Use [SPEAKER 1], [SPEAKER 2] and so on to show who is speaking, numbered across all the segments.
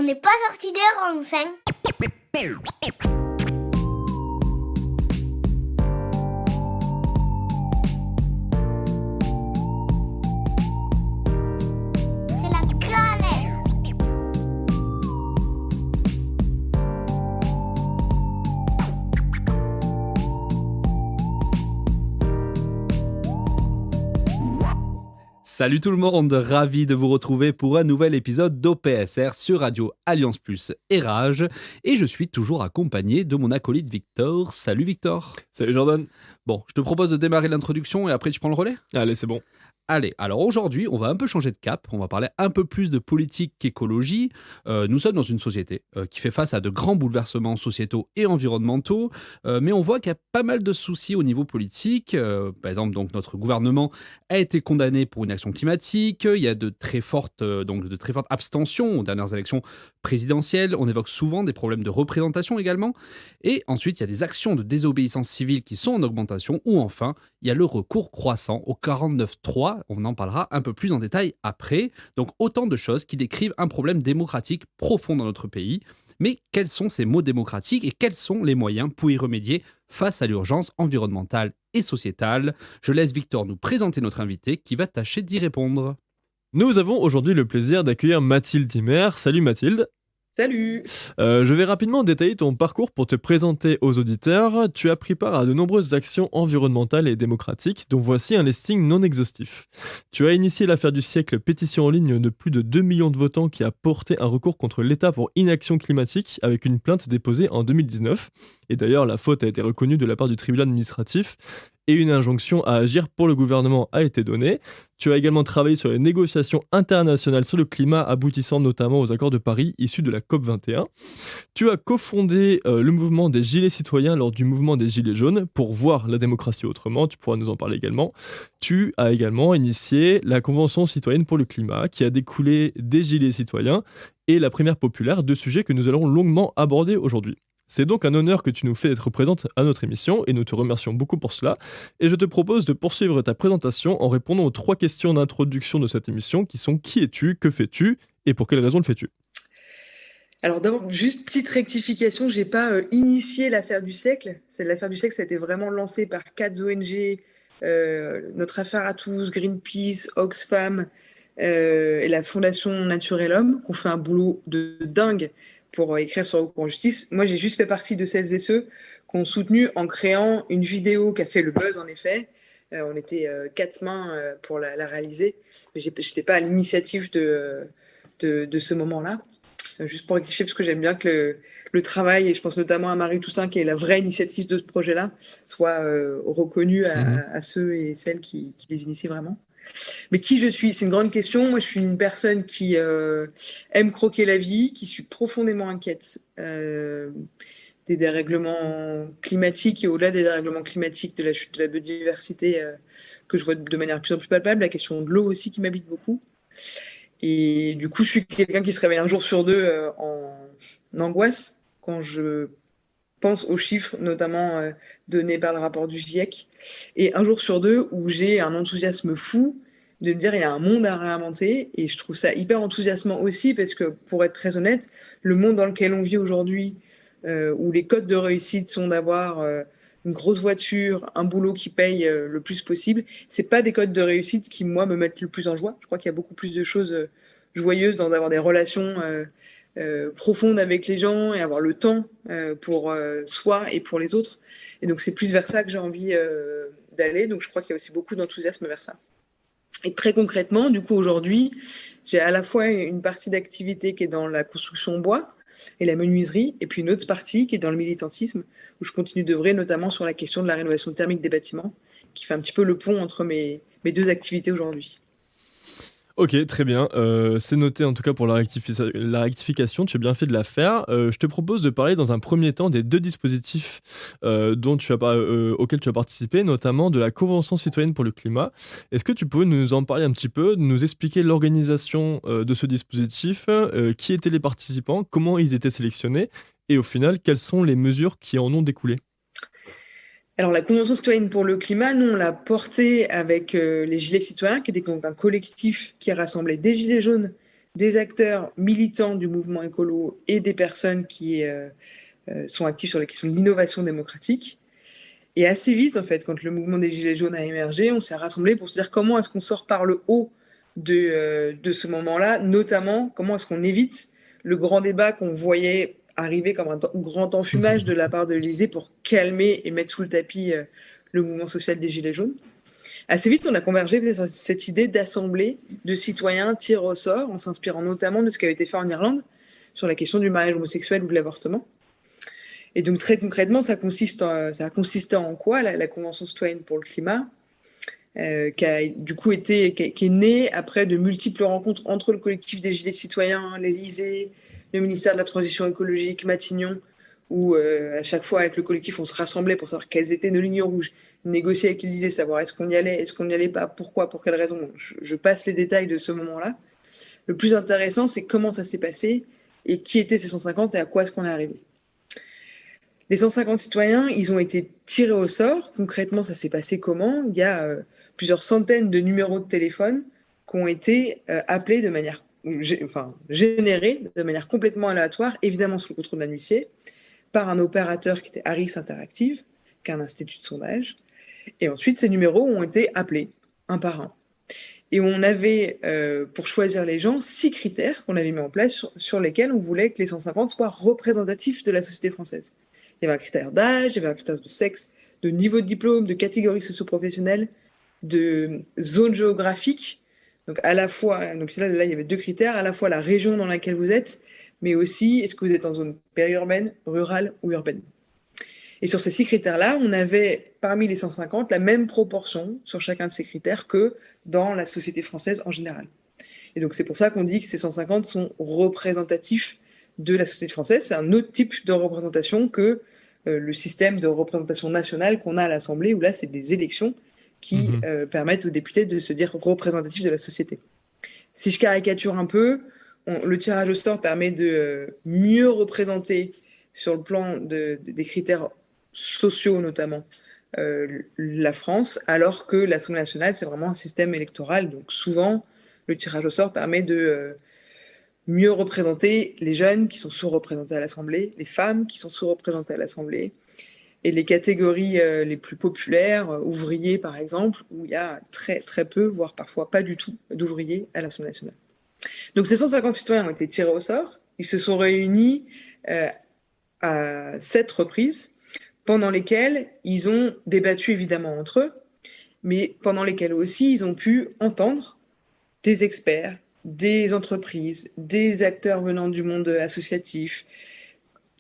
[SPEAKER 1] On n'est pas sorti des rangs, hein. C'est la galère.
[SPEAKER 2] Salut tout le monde, ravi de vous retrouver pour un nouvel épisode d'OPSR sur Radio Alliance Plus et Rage. Et je suis toujours accompagné de mon acolyte Victor. Salut Victor.
[SPEAKER 3] Salut Jordan.
[SPEAKER 2] Bon, je te propose de démarrer l'introduction et après tu prends le relais ?
[SPEAKER 3] Allez, c'est bon.
[SPEAKER 2] Allez, alors aujourd'hui, on va un peu changer de cap, on va parler un peu plus de politique qu'écologie. Nous sommes dans une société qui fait face à de grands bouleversements sociétaux et environnementaux, mais on voit qu'il y a pas mal de soucis au niveau politique. Par exemple, donc, notre gouvernement a été condamné pour une action climatique, il y a de très fortes abstentions aux dernières élections présidentielles, on évoque souvent des problèmes de représentation également, et ensuite il y a des actions de désobéissance civile qui sont en augmentation, ou enfin, il y a le recours croissant au 49.3, on en parlera un peu plus en détail après. Donc autant de choses qui décrivent un problème démocratique profond dans notre pays. Mais quels sont ces mots démocratiques et quels sont les moyens pour y remédier face à l'urgence environnementale et sociétale ? Je laisse Victor nous présenter notre invité qui va tâcher d'y répondre.
[SPEAKER 3] Nous avons aujourd'hui le plaisir d'accueillir Mathilde Dimer. Salut Mathilde.
[SPEAKER 4] Salut.
[SPEAKER 3] Je vais rapidement détailler ton parcours pour te présenter aux auditeurs. Tu as pris part à de nombreuses actions environnementales et démocratiques, dont voici un listing non exhaustif. Tu as initié l'affaire du siècle, pétition en ligne de plus de 2 millions de votants qui a porté un recours contre l'État pour inaction climatique avec une plainte déposée en 2019. Et d'ailleurs, la faute a été reconnue de la part du tribunal administratif et une injonction à agir pour le gouvernement a été donnée. Tu as également travaillé sur les négociations internationales sur le climat, aboutissant notamment aux accords de Paris issus de la COP21. Tu as cofondé le mouvement des Gilets citoyens lors du mouvement des Gilets jaunes pour voir la démocratie autrement, tu pourras nous en parler également. Tu as également initié la Convention citoyenne pour le climat qui a découlé des Gilets citoyens et la primaire populaire, deux sujets que nous allons longuement aborder aujourd'hui. C'est donc un honneur que tu nous fais d'être présente à notre émission et nous te remercions beaucoup pour cela. Et je te propose de poursuivre ta présentation en répondant aux 3 questions d'introduction de cette émission qui sont: qui es-tu, que fais-tu et pour quelles raisons le fais-tu ?
[SPEAKER 4] Alors d'abord, juste petite rectification, j'ai pas initié l'affaire du siècle. L'affaire du siècle, ça a été vraiment lancé par 4 ONG, Notre Affaire à tous, Greenpeace, Oxfam et la Fondation Nature et l'Homme, qui ont fait un boulot de dingue pour écrire sur le recours en justice. Moi, j'ai juste fait partie de celles et ceux qui ont soutenu en créant une vidéo qui a fait le buzz, en effet. On était 4 mains pour la réaliser, mais je n'étais pas à l'initiative de ce moment-là. Juste pour rectifier, parce que j'aime bien que le travail, et je pense notamment à Marie Toussaint, qui est la vraie initiatrice de ce projet-là, soit reconnu à ceux et celles qui les initient vraiment. Mais qui je suis ? C'est une grande question. Moi, je suis une personne qui aime croquer la vie, qui suis profondément inquiète des dérèglements climatiques et au-delà des dérèglements climatiques, de la chute de la biodiversité que je vois de manière de plus en plus palpable, la question de l'eau aussi qui m'habite beaucoup. Et du coup, je suis quelqu'un qui se réveille un jour sur deux en angoisse quand je pense aux chiffres, notamment donnés par le rapport du GIEC, et un jour sur deux où j'ai un enthousiasme fou de me dire il y a un monde à réinventer, et je trouve ça hyper enthousiasmant aussi parce que, pour être très honnête, le monde dans lequel on vit aujourd'hui, où les codes de réussite sont d'avoir une grosse voiture, un boulot qui paye le plus possible, c'est pas des codes de réussite qui, moi, me mettent le plus en joie. Je crois qu'il y a beaucoup plus de choses joyeuses dans d'avoir des relations profonde avec les gens et avoir le temps pour soi et pour les autres. Et donc, c'est plus vers ça que j'ai envie d'aller. Donc, je crois qu'il y a aussi beaucoup d'enthousiasme vers ça. Et très concrètement, du coup, aujourd'hui, j'ai à la fois une partie d'activité qui est dans la construction en bois et la menuiserie, et puis une autre partie qui est dans le militantisme, où je continue d'œuvrer notamment sur la question de la rénovation thermique des bâtiments, qui fait un petit peu le pont entre mes 2 activités aujourd'hui.
[SPEAKER 3] Ok, très bien. C'est noté en tout cas pour la rectification. Tu as bien fait de la faire. Je te propose de parler dans un premier temps des 2 dispositifs auxquels tu as participé, notamment de la Convention citoyenne pour le climat. Est-ce que tu peux nous en parler un petit peu, nous expliquer l'organisation de ce dispositif, qui étaient les participants, comment ils étaient sélectionnés et au final, quelles sont les mesures qui en ont découlé ?
[SPEAKER 4] Alors, la Convention citoyenne pour le climat, nous, on l'a portée avec les Gilets citoyens, qui était donc un collectif qui rassemblait des Gilets jaunes, des acteurs militants du mouvement écolo et des personnes qui sont actives sur la question de l'innovation démocratique. Et assez vite, en fait, quand le mouvement des Gilets jaunes a émergé, on s'est rassemblés pour se dire comment est-ce qu'on sort par le haut de ce moment-là, notamment comment est-ce qu'on évite le grand débat qu'on voyait arriver comme un grand enfumage de la part de l'Élysée pour calmer et mettre sous le tapis le mouvement social des Gilets jaunes. Assez vite, on a convergé vers cette idée d'assemblée de citoyens tirés au sort, en s'inspirant notamment de ce qui avait été fait en Irlande sur la question du mariage homosexuel ou de l'avortement. Et donc très concrètement, ça a consisté en quoi la Convention citoyenne pour le climat, qui est née après de multiples rencontres entre le collectif des Gilets citoyens, l'Élysée, le ministère de la Transition écologique, Matignon, où à chaque fois avec le collectif, on se rassemblait pour savoir quelles étaient nos lignes rouges, négocier avec l'Élysée, savoir est-ce qu'on y allait pas, pourquoi, pour quelles raisons. Je passe les détails de ce moment-là. Le plus intéressant, c'est comment ça s'est passé et qui étaient ces 150 et à quoi est-ce qu'on est arrivé. Les 150 citoyens, ils ont été tirés au sort. Concrètement, ça s'est passé comment ? Il y a plusieurs centaines de numéros de téléphone qui ont été appelés générés de manière complètement aléatoire, évidemment sous le contrôle d'un huissier, par un opérateur qui était Harris Interactive, qui est un institut de sondage. Et ensuite, ces numéros ont été appelés un par un. Et on avait, pour choisir les gens, 6 critères qu'on avait mis en place sur lesquels on voulait que les 150 soient représentatifs de la société française. Il y avait un critère d'âge, il y avait un critère de sexe, de niveau de diplôme, de catégorie socio-professionnelle, de zone géographique. Donc à la fois, donc là, il y avait 2 critères, à la fois la région dans laquelle vous êtes, mais aussi est-ce que vous êtes en zone périurbaine, rurale ou urbaine. Et sur ces 6 critères-là, on avait parmi les 150 la même proportion sur chacun de ces critères que dans la société française en général. Et donc c'est pour ça qu'on dit que ces 150 sont représentatifs de la société française. C'est un autre type de représentation que le système de représentation nationale qu'on a à l'Assemblée, où là, c'est des élections qui permettent aux députés de se dire représentatifs de la société. Si je caricature un peu, le tirage au sort permet de mieux représenter sur le plan des critères sociaux notamment la France, alors que l'Assemblée nationale, c'est vraiment un système électoral. Donc souvent, le tirage au sort permet de mieux représenter les jeunes qui sont sous-représentés à l'Assemblée, les femmes qui sont sous-représentées à l'Assemblée, et les catégories les plus populaires, ouvriers par exemple, où il y a très très peu, voire parfois pas du tout, d'ouvriers à l'Assemblée nationale. Donc ces 150 citoyens ont été tirés au sort, ils se sont réunis à 7 reprises, pendant lesquelles ils ont débattu évidemment entre eux, mais pendant lesquelles aussi ils ont pu entendre des experts, des entreprises, des acteurs venant du monde associatif,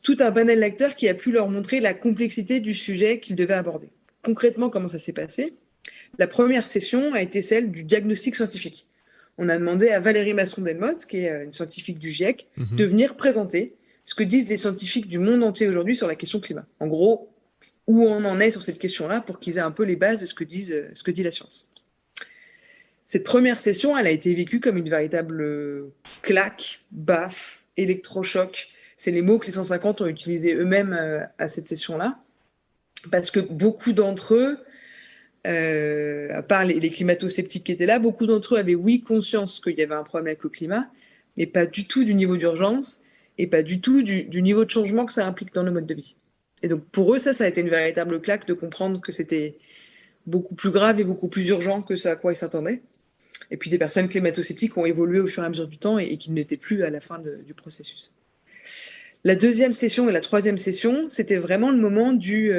[SPEAKER 4] tout un panel d'acteurs qui a pu leur montrer la complexité du sujet qu'ils devaient aborder. Concrètement, comment ça s'est passé ? La première session a été celle du diagnostic scientifique. On a demandé à Valérie Masson-Delmotte, qui est une scientifique du GIEC, de venir présenter ce que disent les scientifiques du monde entier aujourd'hui sur la question climat. En gros, où on en est sur cette question-là pour qu'ils aient un peu les bases de ce que dit la science. Cette première session, elle a été vécue comme une véritable claque, baffe, électrochoc. C'est les mots que les 150 ont utilisés eux-mêmes à cette session-là. Parce que beaucoup d'entre eux, à part les climato-sceptiques qui étaient là, beaucoup d'entre eux avaient, oui, conscience qu'il y avait un problème avec le climat, mais pas du tout du niveau d'urgence et pas du tout du niveau de changement que ça implique dans nos modes de vie. Et donc pour eux, ça a été une véritable claque de comprendre que c'était beaucoup plus grave et beaucoup plus urgent que ce à quoi ils s'attendaient. Et puis des personnes climato-sceptiques ont évolué au fur et à mesure du temps et qui n'étaient plus à la fin du processus. La deuxième session et la troisième session, c'était vraiment le moment du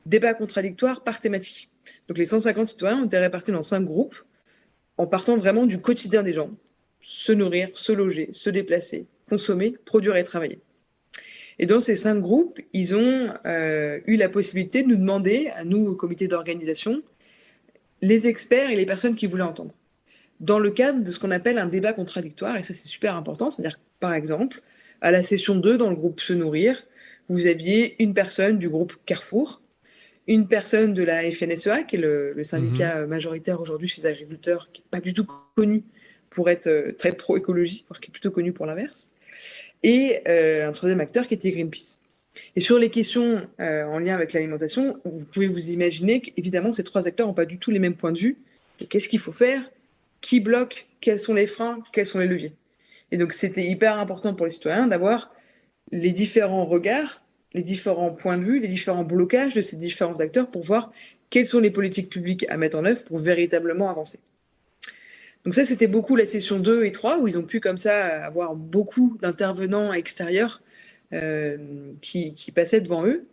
[SPEAKER 4] débat contradictoire par thématique. Donc les 150 citoyens ont été répartis dans 5 groupes en partant vraiment du quotidien des gens. Se nourrir, se loger, se déplacer, consommer, produire et travailler. Et dans ces 5 groupes, ils ont eu la possibilité de nous demander, à nous, au comité d'organisation, les experts et les personnes qui voulaient entendre. Dans le cadre de ce qu'on appelle un débat contradictoire, et ça c'est super important, c'est-à-dire par exemple, à la session 2, dans le groupe Se Nourrir, vous aviez une personne du groupe Carrefour, une personne de la FNSEA, qui est le syndicat majoritaire aujourd'hui chez les agriculteurs, qui n'est pas du tout connu pour être très pro-écologie, voire qui est plutôt connu pour l'inverse, et un troisième acteur qui était Greenpeace. Et sur les questions en lien avec l'alimentation, vous pouvez vous imaginer qu'évidemment, ces 3 acteurs n'ont pas du tout les mêmes points de vue. Et qu'est-ce qu'il faut faire ? Qui bloque ? Quels sont les freins ? Quels sont les leviers ? Et donc, c'était hyper important pour les citoyens d'avoir les différents regards, les différents points de vue, les différents blocages de ces différents acteurs pour voir quelles sont les politiques publiques à mettre en œuvre pour véritablement avancer. Donc ça, c'était beaucoup la session 2 et 3, où ils ont pu comme ça avoir beaucoup d'intervenants extérieurs qui passaient devant eux.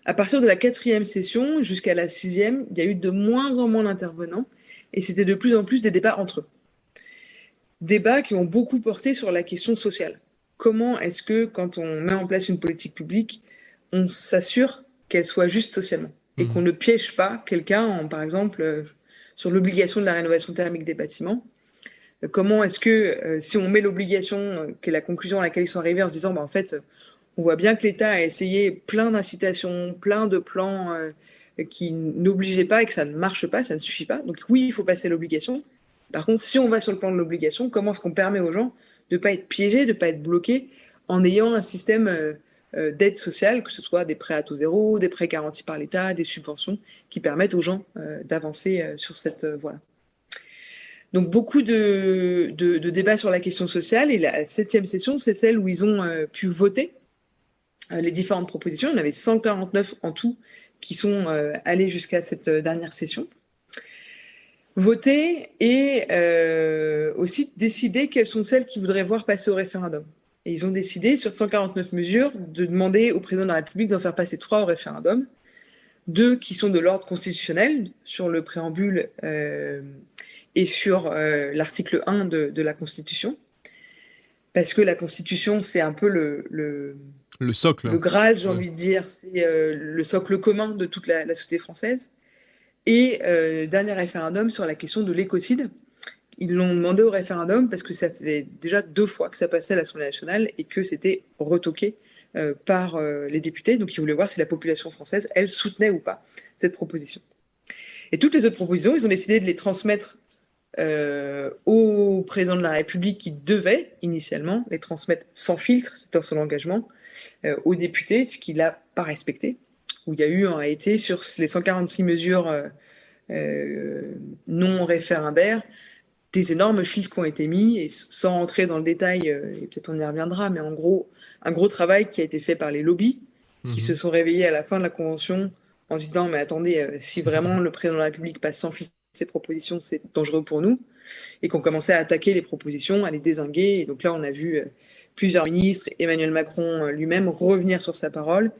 [SPEAKER 4] À partir de la 4e session jusqu'à la 6e, il y a eu de moins en moins d'intervenants, et c'était de plus en plus des débats entre eux. Débats qui ont beaucoup porté sur la question sociale. Comment est-ce que, quand on met en place une politique publique, on s'assure qu'elle soit juste socialement et qu'on ne piège pas quelqu'un, par exemple, sur l'obligation de la rénovation thermique des bâtiments. Comment est-ce que, si on met l'obligation, qui est la conclusion à laquelle ils sont arrivés en se disant, en fait, on voit bien que l'État a essayé plein d'incitations, plein de plans qui n'obligeaient pas et que ça ne marche pas, ça ne suffit pas. Donc oui, il faut passer l'obligation. Par contre, si on va sur le plan de l'obligation, comment est-ce qu'on permet aux gens de ne pas être piégés, de ne pas être bloqués en ayant un système d'aide sociale, que ce soit des prêts à taux zéro, des prêts garantis par l'État, des subventions qui permettent aux gens d'avancer sur cette voie-là. Donc beaucoup de débats sur la question sociale, et la 7e session, c'est celle où ils ont pu voter les différentes propositions. Il y en avait 149 en tout qui sont allés jusqu'à cette dernière session. Voter et aussi décider quelles sont celles qu'ils voudraient voir passer au référendum. Et ils ont décidé, sur 149 mesures, de demander au président de la République d'en faire passer 3 au référendum. 2 qui sont de l'ordre constitutionnel, sur le préambule et sur l'article 1 de la Constitution. Parce que la Constitution, c'est un peu le
[SPEAKER 3] socle.
[SPEAKER 4] Le Graal, j'ai envie de dire, c'est le socle commun de toute la société française. Et dernier référendum sur la question de l'écocide. Ils l'ont demandé au référendum parce que ça fait déjà 2 fois que ça passait à l'Assemblée nationale et que c'était retoqué par les députés. Donc ils voulaient voir si la population française, elle, soutenait ou pas cette proposition. Et toutes les autres propositions, ils ont décidé de les transmettre au président de la République, qui devait initialement les transmettre sans filtre, c'était son engagement, aux députés, ce qu'il n'a pas respecté, où il y a eu en réalité sur les 146 mesures non référendaires des énormes filtres qui ont été mis, et sans rentrer dans le détail, et peut-être on y reviendra, mais en gros, un gros travail qui a été fait par les lobbies, qui se sont réveillés à la fin de la Convention en se disant, mais attendez, si vraiment le président de la République passe sans filtre ces propositions, c'est dangereux pour nous, et qu'on commençait à attaquer les propositions, à les dézinguer. Et donc là, on a vu plusieurs ministres, Emmanuel Macron lui-même, revenir sur sa parole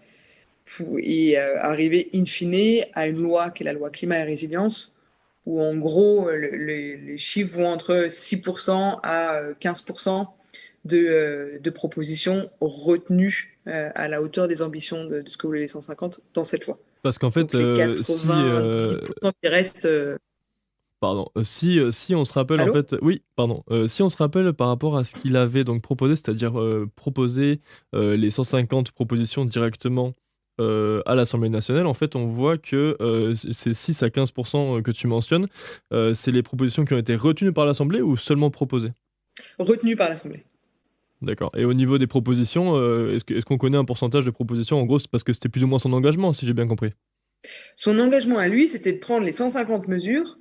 [SPEAKER 4] et arriver in fine à une loi qui est la loi climat et résilience, où en gros, les chiffres vont entre 6% à 15% de propositions retenues à la hauteur des ambitions de ce que voulaient les 150 dans cette loi.
[SPEAKER 3] Parce qu'en fait,
[SPEAKER 4] donc les 90% qui restent...
[SPEAKER 3] Pardon. Si on se rappelle,
[SPEAKER 4] Allô ?
[SPEAKER 3] en fait, oui, pardon. Si on se rappelle par rapport à ce qu'il avait donc proposé, c'est-à-dire proposer les 150 propositions directement à l'Assemblée nationale, en fait, on voit que ces 6 à 15% que tu mentionnes, c'est les propositions qui ont été retenues par l'Assemblée ou seulement proposées ?
[SPEAKER 4] Retenues par l'Assemblée.
[SPEAKER 3] D'accord. Et au niveau des propositions, est-ce qu'on connaît un pourcentage de propositions ? En gros, c'est parce que c'était plus ou moins son engagement, si j'ai bien compris.
[SPEAKER 4] Son engagement à lui, c'était de prendre les 150 mesures,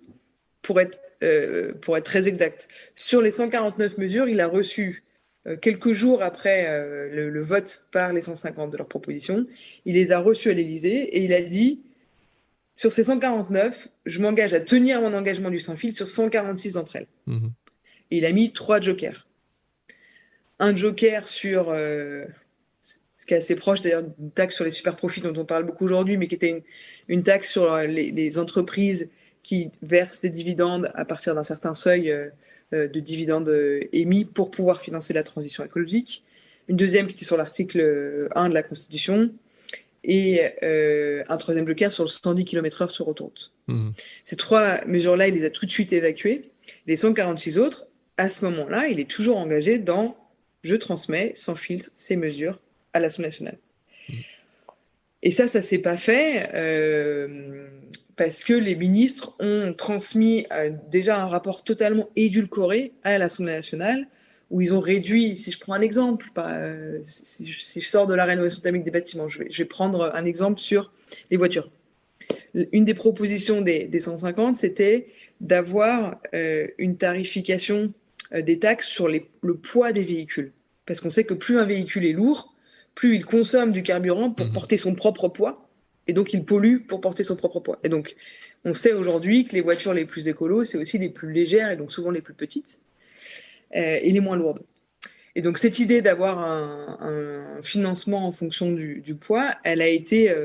[SPEAKER 4] pour être très exact. Sur les 149 mesures, il a reçu, quelques jours après le vote par les 150 de leurs propositions, il les a reçues à l'Élysée et il a dit, sur ces 149, je m'engage à tenir mon engagement du sans-filtre sur 146 d'entre elles. Et il a mis 3 jokers. Un joker sur... ce qui est assez proche d'ailleurs d'une taxe sur les super profits dont on parle beaucoup aujourd'hui, mais qui était une taxe sur les entreprises qui versent des dividendes à partir d'un certain seuil de dividendes émis pour pouvoir financer la transition écologique. Une deuxième qui était sur l'article 1 de la Constitution. Et un troisième joker sur le 110 km/h sur autoroute. Ces 3 mesures-là, il les a tout de suite évacuées. Les 146 autres, à ce moment-là, il est toujours engagé dans « je transmets sans filtre ces mesures à l'Assemblée nationale ». Et ça s'est pas fait parce que les ministres ont transmis déjà un rapport totalement édulcoré à l'Assemblée nationale, où ils ont réduit, si je prends un exemple, si je sors de la rénovation thermique des bâtiments, je vais prendre un exemple sur les voitures. Une des propositions des 150, c'était d'avoir une tarification des taxes sur le poids des véhicules. Parce qu'on sait que plus un véhicule est lourd, plus il consomme du carburant pour porter son propre poids, et donc il pollue pour porter son propre poids. Et donc, on sait aujourd'hui que les voitures les plus écolos, c'est aussi les plus légères, et donc souvent les plus petites, et les moins lourdes. Et donc, cette idée d'avoir un financement en fonction du poids, elle a été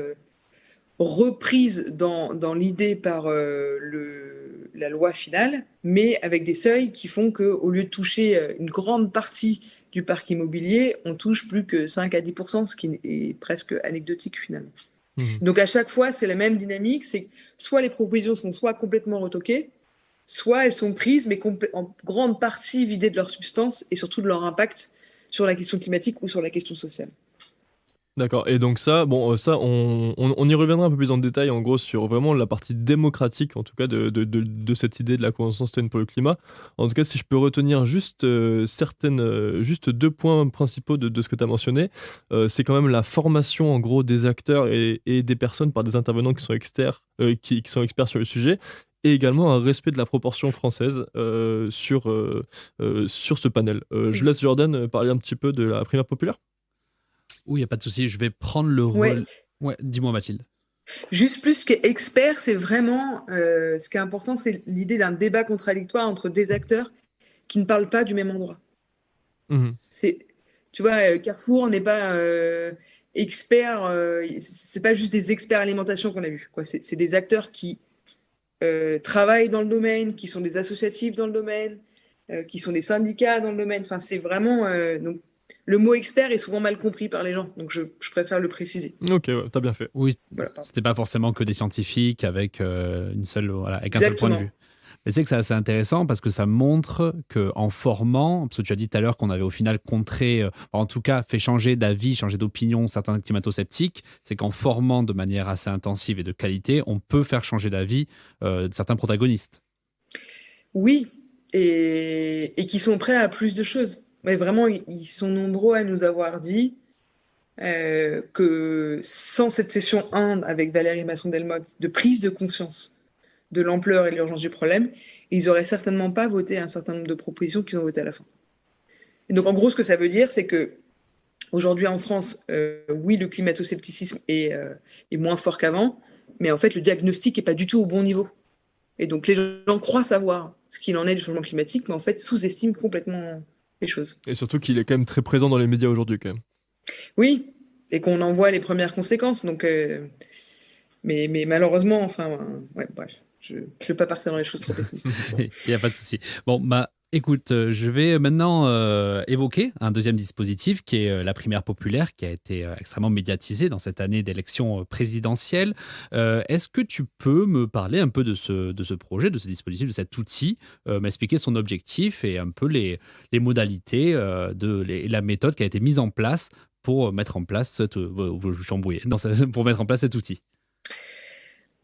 [SPEAKER 4] reprise dans l'idée par la loi finale, mais avec des seuils qui font qu'au lieu de toucher une grande partie du parc immobilier, on touche plus que 5 à 10%, ce qui est presque anecdotique finalement. Donc à chaque fois, c'est la même dynamique, c'est que soit les propositions sont soit complètement retoquées, soit elles sont prises, mais en grande partie vidées de leur substance et surtout de leur impact sur la question climatique ou sur la question sociale.
[SPEAKER 3] D'accord, et donc ça, on y reviendra un peu plus en détail, en gros, sur vraiment la partie démocratique, en tout cas, de cette idée de la Convention citoyenne pour le climat. En tout cas, si je peux retenir juste juste 2 points principaux de ce que tu as mentionné, c'est quand même la formation, en gros, des acteurs et des personnes par des intervenants qui sont experts, qui sont experts sur le sujet, et également un respect de la proportion française sur ce panel. Je laisse Jordan parler un petit peu de la primaire populaire.
[SPEAKER 2] Oui, il n'y a pas de souci, je vais prendre le rôle. Ouais, dis-moi Mathilde.
[SPEAKER 4] Juste plus qu'expert, c'est vraiment ce qui est important, c'est l'idée d'un débat contradictoire entre des acteurs qui ne parlent pas du même endroit. Tu vois, Carrefour n'est pas expert, c'est pas juste des experts alimentation qu'on a vu, quoi. C'est des acteurs qui travaillent dans le domaine, qui sont des associatifs dans le domaine, qui sont des syndicats dans le domaine. Enfin, c'est vraiment donc, le mot expert est souvent mal compris par les gens, donc je préfère le préciser.
[SPEAKER 3] Ok, ouais, t'as bien fait.
[SPEAKER 2] Oui, voilà, c'était pas forcément que des scientifiques avec avec un seul point de vue. Mais c'est que c'est assez intéressant parce que ça montre qu'en formant, parce que tu as dit tout à l'heure qu'on avait au final contré, en tout cas fait changer d'avis, changer d'opinion certains climato-sceptiques, c'est qu'en formant de manière assez intensive et de qualité, on peut faire changer d'avis de certains protagonistes.
[SPEAKER 4] Oui, et qui sont prêts à plus de choses. Mais vraiment, ils sont nombreux à nous avoir dit que sans cette session 1 avec Valérie Masson-Delmotte de prise de conscience de l'ampleur et de l'urgence du problème, ils n'auraient certainement pas voté un certain nombre de propositions qu'ils ont votées à la fin. Et donc en gros, ce que ça veut dire, c'est que aujourd'hui en France, oui, le climato-scepticisme est moins fort qu'avant, mais en fait, le diagnostic n'est pas du tout au bon niveau. Et donc les gens croient savoir ce qu'il en est du changement climatique, mais en fait sous-estiment complètement les choses.
[SPEAKER 3] Et surtout qu'il est quand même très présent dans les médias aujourd'hui, quand même. Oui,
[SPEAKER 4] et qu'on en voit les premières conséquences. Donc, mais malheureusement, bref, je ne vais pas partir dans les choses trop pessimistes.
[SPEAKER 2] Il n'y a pas de souci. Bon, écoute, je vais maintenant évoquer un deuxième dispositif qui est la primaire populaire, qui a été extrêmement médiatisée dans cette année d'élection présidentielle. Est-ce que tu peux me parler un peu de ce projet, de ce dispositif, de cet outil, m'expliquer son objectif et un peu les modalités et la méthode qui a été mise en place pour mettre en place pour mettre en place cet outil?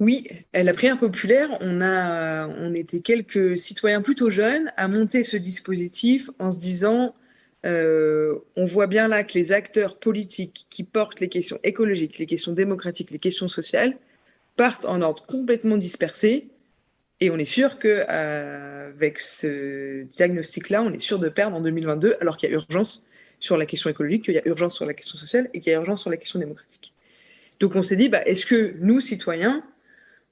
[SPEAKER 4] Oui, la primaire populaire, on était quelques citoyens plutôt jeunes à monter ce dispositif en se disant, on voit bien là que les acteurs politiques qui portent les questions écologiques, les questions démocratiques, les questions sociales, partent en ordre complètement dispersé. Et on est sûr qu'avec ce diagnostic-là, on est sûr de perdre en 2022, alors qu'il y a urgence sur la question écologique, qu'il y a urgence sur la question sociale et qu'il y a urgence sur la question démocratique. Donc on s'est dit, est-ce que nous, citoyens,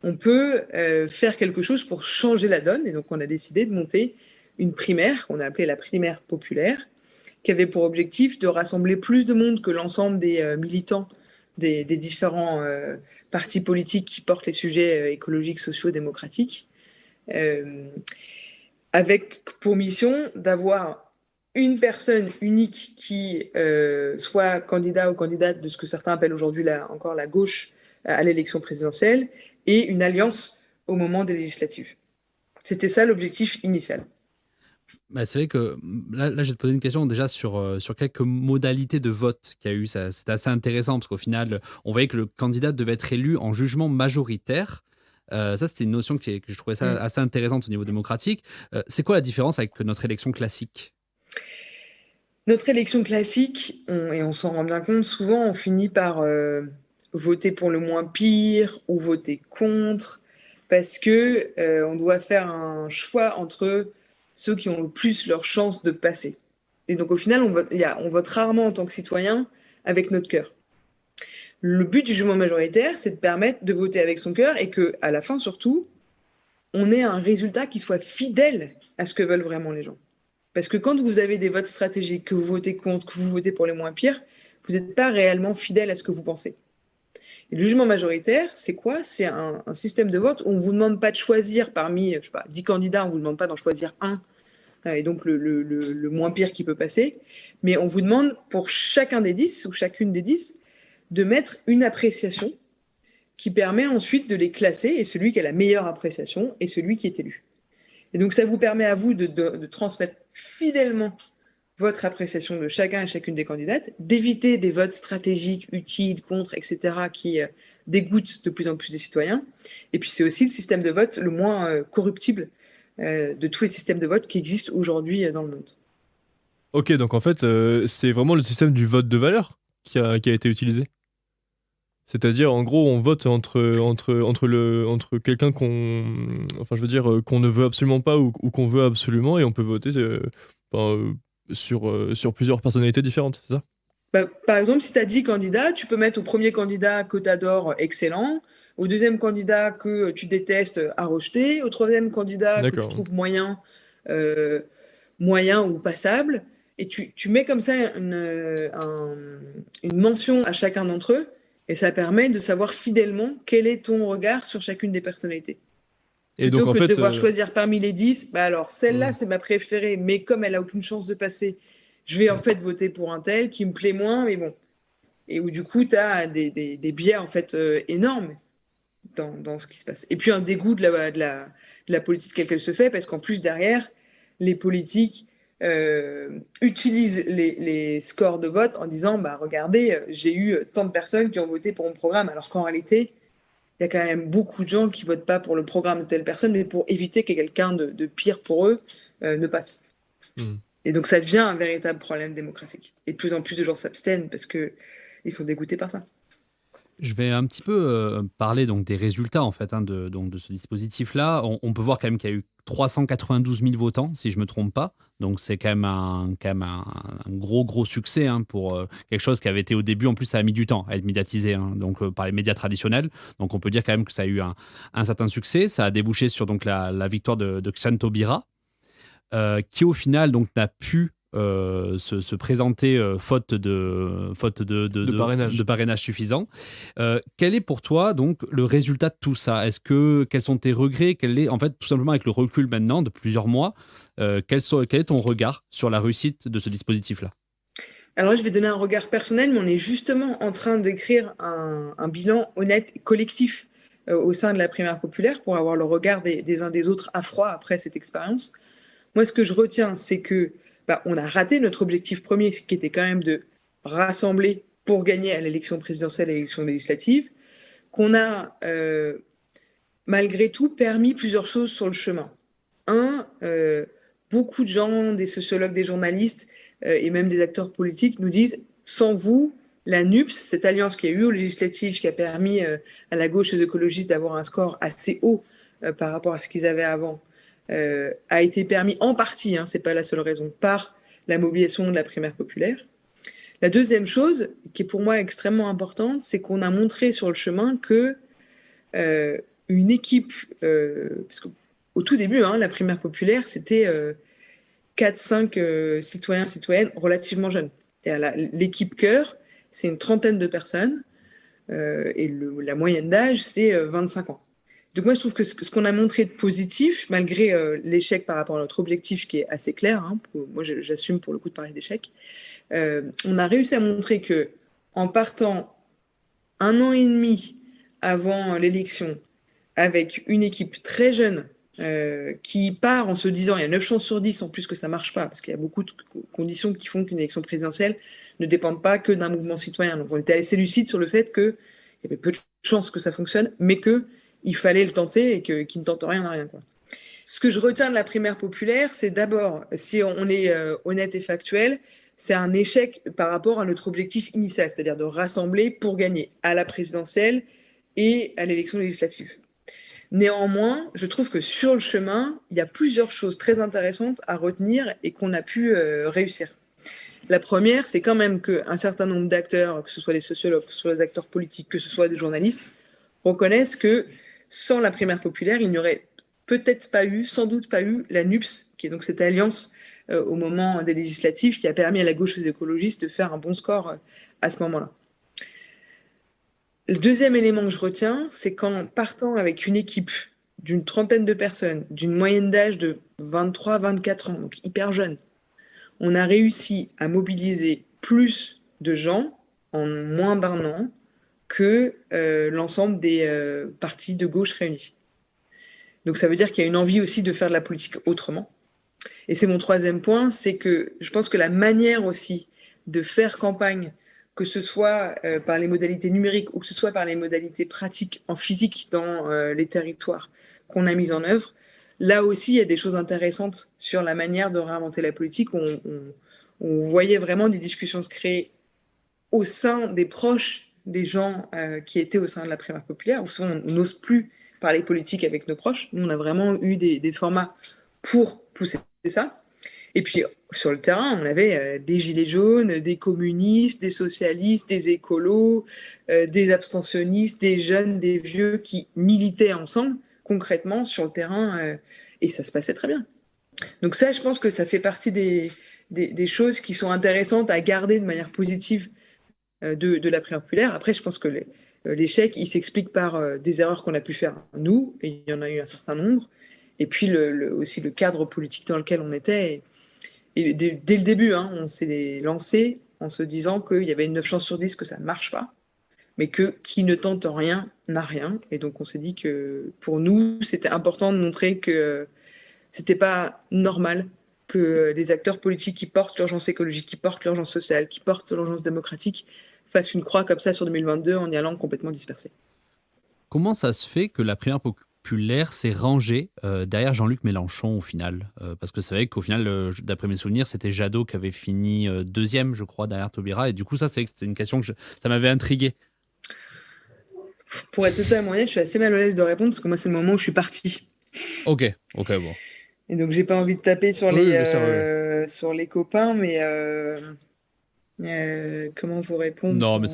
[SPEAKER 4] on peut faire quelque chose pour changer la donne? Et donc, on a décidé de monter une primaire qu'on a appelée la primaire populaire, qui avait pour objectif de rassembler plus de monde que l'ensemble des militants des différents partis politiques qui portent les sujets écologiques, sociaux, démocratiques, avec pour mission d'avoir une personne unique qui soit candidat ou candidate de ce que certains appellent aujourd'hui encore la gauche à l'élection présidentielle, et une alliance au moment des législatives. C'était ça l'objectif initial.
[SPEAKER 2] C'est vrai que là, je vais te poser une question déjà sur quelques modalités de vote qu'il y a eu. C'est assez intéressant parce qu'au final, on voyait que le candidat devait être élu en jugement majoritaire. Ça, c'était une notion que je trouvais ça assez intéressante au niveau démocratique. C'est quoi la différence avec notre élection classique?
[SPEAKER 4] Notre élection classique, et on s'en rend bien compte, souvent on finit par voter pour le moins pire ou voter contre, parce que on doit faire un choix entre ceux qui ont le plus leur chance de passer. Et donc au final, on vote rarement en tant que citoyen avec notre cœur. Le but du jugement majoritaire, c'est de permettre de voter avec son cœur et qu'à la fin, surtout, on ait un résultat qui soit fidèle à ce que veulent vraiment les gens. Parce que quand vous avez des votes stratégiques, que vous votez contre, que vous votez pour les moins pires, vous n'êtes pas réellement fidèle à ce que vous pensez. Et le jugement majoritaire, c'est quoi? C'est un système de vote où on ne vous demande pas de choisir parmi, 10 candidats, on ne vous demande pas d'en choisir un, et donc le moins pire qui peut passer, mais on vous demande pour chacun des 10 ou chacune des 10 de mettre une appréciation qui permet ensuite de les classer, et celui qui a la meilleure appréciation est celui qui est élu. Et donc ça vous permet à vous de transmettre fidèlement votre appréciation de chacun et chacune des candidates, d'éviter des votes stratégiques, utiles, contre, etc., qui dégoûtent de plus en plus des citoyens. Et puis c'est aussi le système de vote le moins corruptible de tous les systèmes de vote qui existent aujourd'hui dans le monde.
[SPEAKER 3] Ok, donc en fait, c'est vraiment le système du vote de valeur qui a été utilisé. C'est-à-dire, en gros, on vote entre quelqu'un qu'on ne veut absolument pas ou qu'on veut absolument, et on peut voter sur plusieurs personnalités différentes, c'est ça?
[SPEAKER 4] Par exemple, si tu as 10 candidats, tu peux mettre au premier candidat que tu adores, excellent, au deuxième candidat que tu détestes, à rejeter, au troisième candidat que tu trouves moyen ou passable, et tu mets comme ça une mention à chacun d'entre eux, et ça permet de savoir fidèlement quel est ton regard sur chacune des personnalités. Et plutôt donc, que de devoir choisir parmi les 10, alors celle-là c'est ma préférée, mais comme elle n'a aucune chance de passer, je vais en fait voter pour un tel qui me plaît moins, mais bon. Et où du coup tu as des biais en fait énormes dans ce qui se passe. Et puis un dégoût de la politique telle qu'elle se fait, parce qu'en plus derrière, les politiques utilisent les scores de vote en disant regardez, j'ai eu tant de personnes qui ont voté pour mon programme, alors qu'en réalité, il y a quand même beaucoup de gens qui ne votent pas pour le programme de telle personne, mais pour éviter que quelqu'un de pire pour eux ne passe. Et donc ça devient un véritable problème démocratique. Et de plus en plus de gens s'abstiennent parce qu'ils sont dégoûtés par ça.
[SPEAKER 2] Je vais un petit peu parler donc des résultats en fait de ce dispositif-là. On peut voir quand même qu'il y a eu 392 000 votants, si je me trompe pas. Donc c'est quand même un gros succès pour quelque chose qui avait été au début. En plus, ça a mis du temps à être médiatisé, donc par les médias traditionnels. Donc on peut dire quand même que ça a eu un certain succès. Ça a débouché sur donc la victoire de Xan Taubira, qui au final donc n'a pu se présenter faute de parrainage suffisant. Quel est pour toi donc le résultat de tout ça? Quels sont tes regrets? Quel est en fait tout simplement avec le recul maintenant de plusieurs mois, quel est ton regard sur la réussite de ce dispositif-là?
[SPEAKER 4] Alors là, je vais donner un regard personnel, mais on est justement en train d'écrire un bilan honnête et collectif au sein de la primaire populaire pour avoir le regard des uns des autres à froid après cette expérience. Moi, ce que je retiens, c'est que on a raté notre objectif premier, qui était quand même de rassembler pour gagner à l'élection présidentielle et à l'élection législative, qu'on a malgré tout permis plusieurs choses sur le chemin. Beaucoup de gens, des sociologues, des journalistes et même des acteurs politiques nous disent « Sans vous, la NUPS, cette alliance qui a eu aux législatives, qui a permis à la gauche et aux écologistes d'avoir un score assez haut par rapport à ce qu'ils avaient avant, a été permis en partie, c'est pas la seule raison, par la mobilisation de la primaire populaire. » La deuxième chose, qui est pour moi extrêmement importante, c'est qu'on a montré sur le chemin que une équipe, parce qu'au tout début, la primaire populaire, c'était 4-5 citoyens, citoyennes relativement jeunes. Et l'équipe cœur, c'est une trentaine de personnes, et la moyenne d'âge, c'est 25 ans. Donc moi, je trouve que ce qu'on a montré de positif, malgré l'échec par rapport à notre objectif qui est assez clair, moi j'assume pour le coup de parler d'échec, on a réussi à montrer que en partant 1 an et demi avant l'élection avec une équipe très jeune qui part en se disant il y a 9 chances sur 10 en plus que ça marche pas, parce qu'il y a beaucoup de conditions qui font qu'une élection présidentielle ne dépend pas que d'un mouvement citoyen. Donc on était assez lucide sur le fait qu'il y avait peu de chances que ça fonctionne, mais qu'il fallait le tenter et qu'il ne tente rien n'a rien, quoi. Ce que je retiens de la primaire populaire, c'est d'abord, si on est honnête et factuel, c'est un échec par rapport à notre objectif initial, c'est-à-dire de rassembler pour gagner à la présidentielle et à l'élection législative. Néanmoins, je trouve que sur le chemin, il y a plusieurs choses très intéressantes à retenir et qu'on a pu réussir. La première, c'est quand même qu'un certain nombre d'acteurs, que ce soit les sociologues, que ce soit les acteurs politiques, que ce soit des journalistes, reconnaissent que sans la primaire populaire, il n'y aurait sans doute pas eu la NUPS, qui est donc cette alliance au moment des législatives qui a permis à la gauche et aux écologistes de faire un bon score à ce moment-là. Le deuxième élément que je retiens, c'est qu'en partant avec une équipe d'une trentaine de personnes, d'une moyenne d'âge de 23-24 ans, donc hyper jeune, on a réussi à mobiliser plus de gens en moins d'1 an que l'ensemble des partis de gauche réunis. Donc ça veut dire qu'il y a une envie aussi de faire de la politique autrement. Et c'est mon troisième point, c'est que je pense que la manière aussi de faire campagne, que ce soit par les modalités numériques ou que ce soit par les modalités pratiques en physique dans les territoires qu'on a mises en œuvre, là aussi il y a des choses intéressantes sur la manière de réinventer la politique. On voyait vraiment des discussions se créer au sein des proches des gens qui étaient au sein de la primaire populaire, où souvent on n'ose plus parler politique avec nos proches. Nous, on a vraiment eu des formats pour pousser ça. Et puis, sur le terrain, on avait des gilets jaunes, des communistes, des socialistes, des écolos, des abstentionnistes, des jeunes, des vieux qui militaient ensemble, concrètement, sur le terrain, et ça se passait très bien. Donc ça, je pense que ça fait partie des choses qui sont intéressantes à garder de manière positive de la primaire populaire. Après, je pense que l'échec, il s'explique par des erreurs qu'on a pu faire nous, et il y en a eu un certain nombre, et puis aussi le cadre politique dans lequel on était. Et dès le début, on s'est lancé en se disant qu'il y avait 9 chances sur 10 que ça ne marche pas, mais que qui ne tente rien n'a rien. Et donc on s'est dit que pour nous, c'était important de montrer que c'était pas normal que les acteurs politiques qui portent l'urgence écologique, qui portent l'urgence sociale, qui portent l'urgence démocratique fassent une croix comme ça sur 2022 en y allant complètement dispersés.
[SPEAKER 2] Comment ça se fait que la primaire populaire s'est rangée derrière Jean-Luc Mélenchon au final parce que c'est vrai qu'au final, d'après mes souvenirs, c'était Jadot qui avait fini deuxième, je crois, derrière Taubira. Et du coup, ça, c'est une question que ça m'avait intrigué.
[SPEAKER 4] Pour être totalement honnête, je suis assez mal à l'aise de répondre parce que moi, c'est le moment où je suis partie.
[SPEAKER 2] Ok, bon.
[SPEAKER 4] Et donc, j'ai pas envie de taper sur sur les copains, mais comment vous répondre
[SPEAKER 2] Non, mais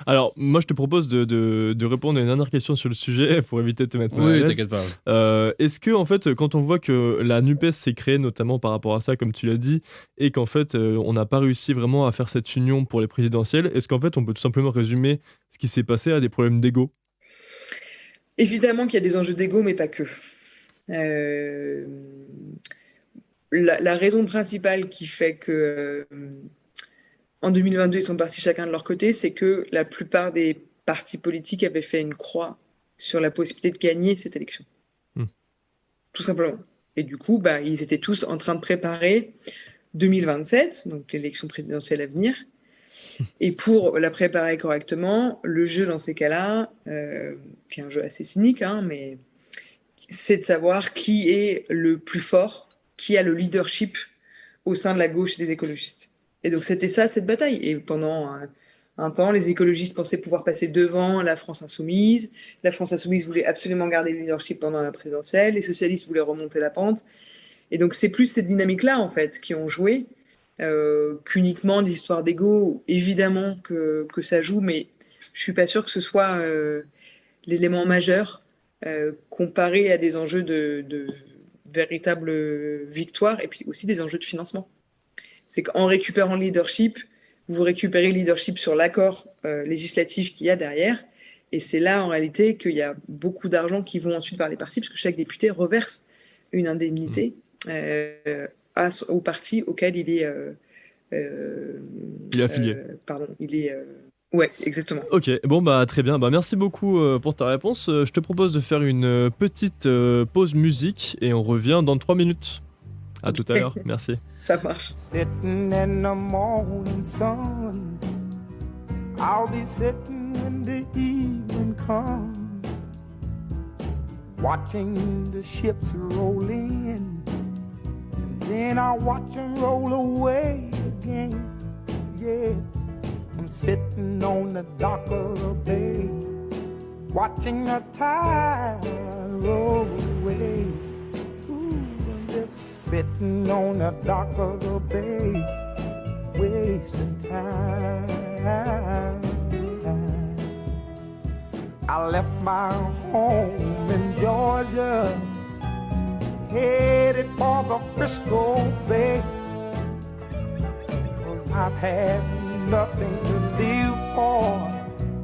[SPEAKER 3] alors, moi, je te propose de répondre à une dernière question sur le sujet pour éviter de te mettre mal à l'aise.
[SPEAKER 2] Oui, t'inquiète pas.
[SPEAKER 3] Est-ce que, en fait, quand on voit que la NUPES s'est créée notamment par rapport à ça, comme tu l'as dit, et qu'en fait, on n'a pas réussi vraiment à faire cette union pour les présidentielles, est-ce qu'en fait, on peut tout simplement résumer ce qui s'est passé à des problèmes d'ego ?
[SPEAKER 4] Évidemment qu'il y a des enjeux d'ego, mais pas que. La raison principale qui fait que en 2022, ils sont partis chacun de leur côté, c'est que la plupart des partis politiques avaient fait une croix sur la possibilité de gagner cette élection. Tout simplement. Et du coup, ils étaient tous en train de préparer 2027, donc l'élection présidentielle à venir. Et pour la préparer correctement, le jeu dans ces cas-là, qui est un jeu assez cynique, mais c'est de savoir qui est le plus fort, qui a le leadership au sein de la gauche et des écologistes. Et donc c'était ça, cette bataille. Et pendant un temps, les écologistes pensaient pouvoir passer devant la France insoumise. La France insoumise voulait absolument garder le leadership pendant la présidentielle. Les socialistes voulaient remonter la pente. Et donc c'est plus cette dynamique-là, en fait, qui ont joué, qu'uniquement des histoires d'ego. Évidemment que ça joue, mais je suis pas sûre que ce soit l'élément majeur comparé à des enjeux de véritable victoire et puis aussi des enjeux de financement. C'est qu'en récupérant le leadership, vous récupérez le leadership sur l'accord législatif qu'il y a derrière. Et c'est là, en réalité, qu'il y a beaucoup d'argent qui vont ensuite vers les partis, parce que chaque député reverse une indemnité au parti auquel il est...
[SPEAKER 3] il est affilié.
[SPEAKER 4] Ouais, exactement.
[SPEAKER 3] Ok, très bien. Merci beaucoup pour ta réponse. Je te propose de faire une petite pause musique et on revient dans 3 minutes. À tout à l'heure, merci.
[SPEAKER 4] Ça marche.
[SPEAKER 5] Sitting in the morning sun, I'll be sitting when the evening comes, watching the ships roll in, and then I'll watch them roll away again. Yeah, I'm sitting on the dock of the bay, watching the tide roll away. Ooh, I'm just sitting on the dock of the bay, wasting time. I left my home in Georgia, headed for the Frisco Bay. 'Cause I've had nothing to live for,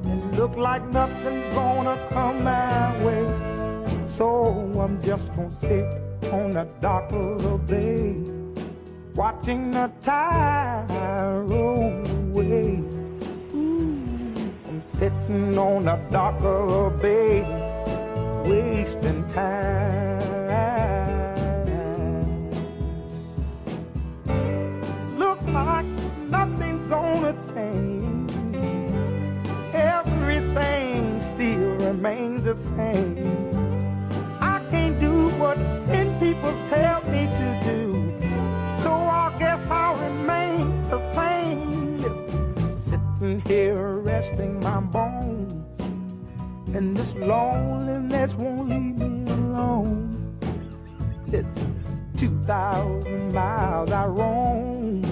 [SPEAKER 5] and look like nothing's gonna come my way. So I'm just gonna sit on the dock of the bay, watching the tide roll away. I'm sitting on the dock of the bay, wasting time. Look like nothing's gonna change. Everything still remains the same. I can't do what 10 people tell me to do, so I guess I'll remain the same. Listen, sitting here resting my bones, and this loneliness won't leave me alone. Listen, 2,000 miles I roam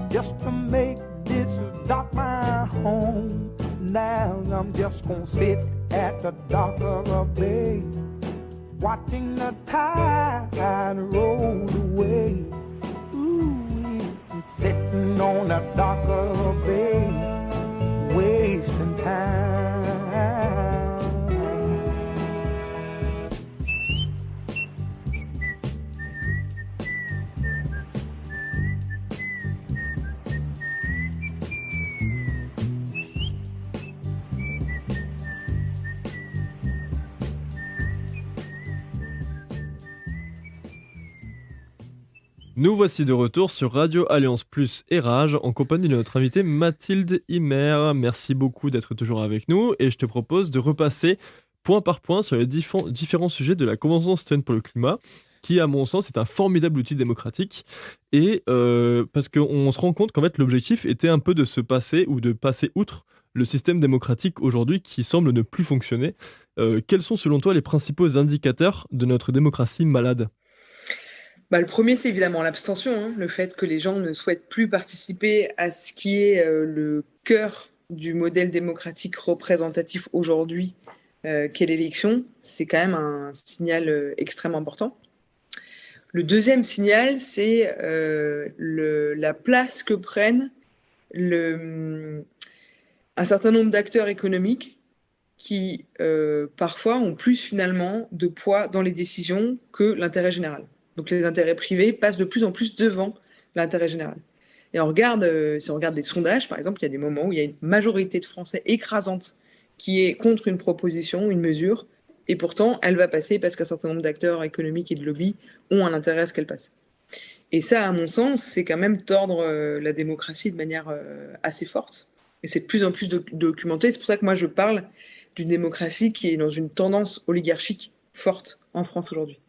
[SPEAKER 5] just to make this dock my home. Now I'm just gonna sit at the dock of a bay, watching the tide roll away. Ooh, I'm sitting on the dock of a bay, wasting time.
[SPEAKER 3] Nous voici de retour sur Radio Alliance Plus et Rage en compagnie de notre invitée Mathilde Himer. Merci beaucoup d'être toujours avec nous et je te propose de repasser point par point sur les différents sujets de la Convention citoyenne pour le climat qui, à mon sens, est un formidable outil démocratique et parce qu'on se rend compte qu'en fait l'objectif était un peu de se passer ou de passer outre le système démocratique aujourd'hui qui semble ne plus fonctionner. Quels sont selon toi les principaux indicateurs de notre démocratie malade ?
[SPEAKER 4] Le premier, c'est évidemment l'abstention, hein, le fait que les gens ne souhaitent plus participer à ce qui est le cœur du modèle démocratique représentatif aujourd'hui, qu'est l'élection. C'est quand même un signal extrêmement important. Le deuxième signal, c'est la place que prennent un certain nombre d'acteurs économiques qui, parfois, ont plus finalement de poids dans les décisions que l'intérêt général. Donc les intérêts privés passent de plus en plus devant l'intérêt général. Et si on regarde des sondages, par exemple, il y a des moments où il y a une majorité de Français écrasante qui est contre une proposition, une mesure, et pourtant elle va passer parce qu'un certain nombre d'acteurs économiques et de lobbies ont un intérêt à ce qu'elle passe. Et ça, à mon sens, c'est quand même tordre la démocratie de manière assez forte. Et c'est de plus en plus documenté. C'est pour ça que moi je parle d'une démocratie qui est dans une tendance oligarchique forte en France aujourd'hui.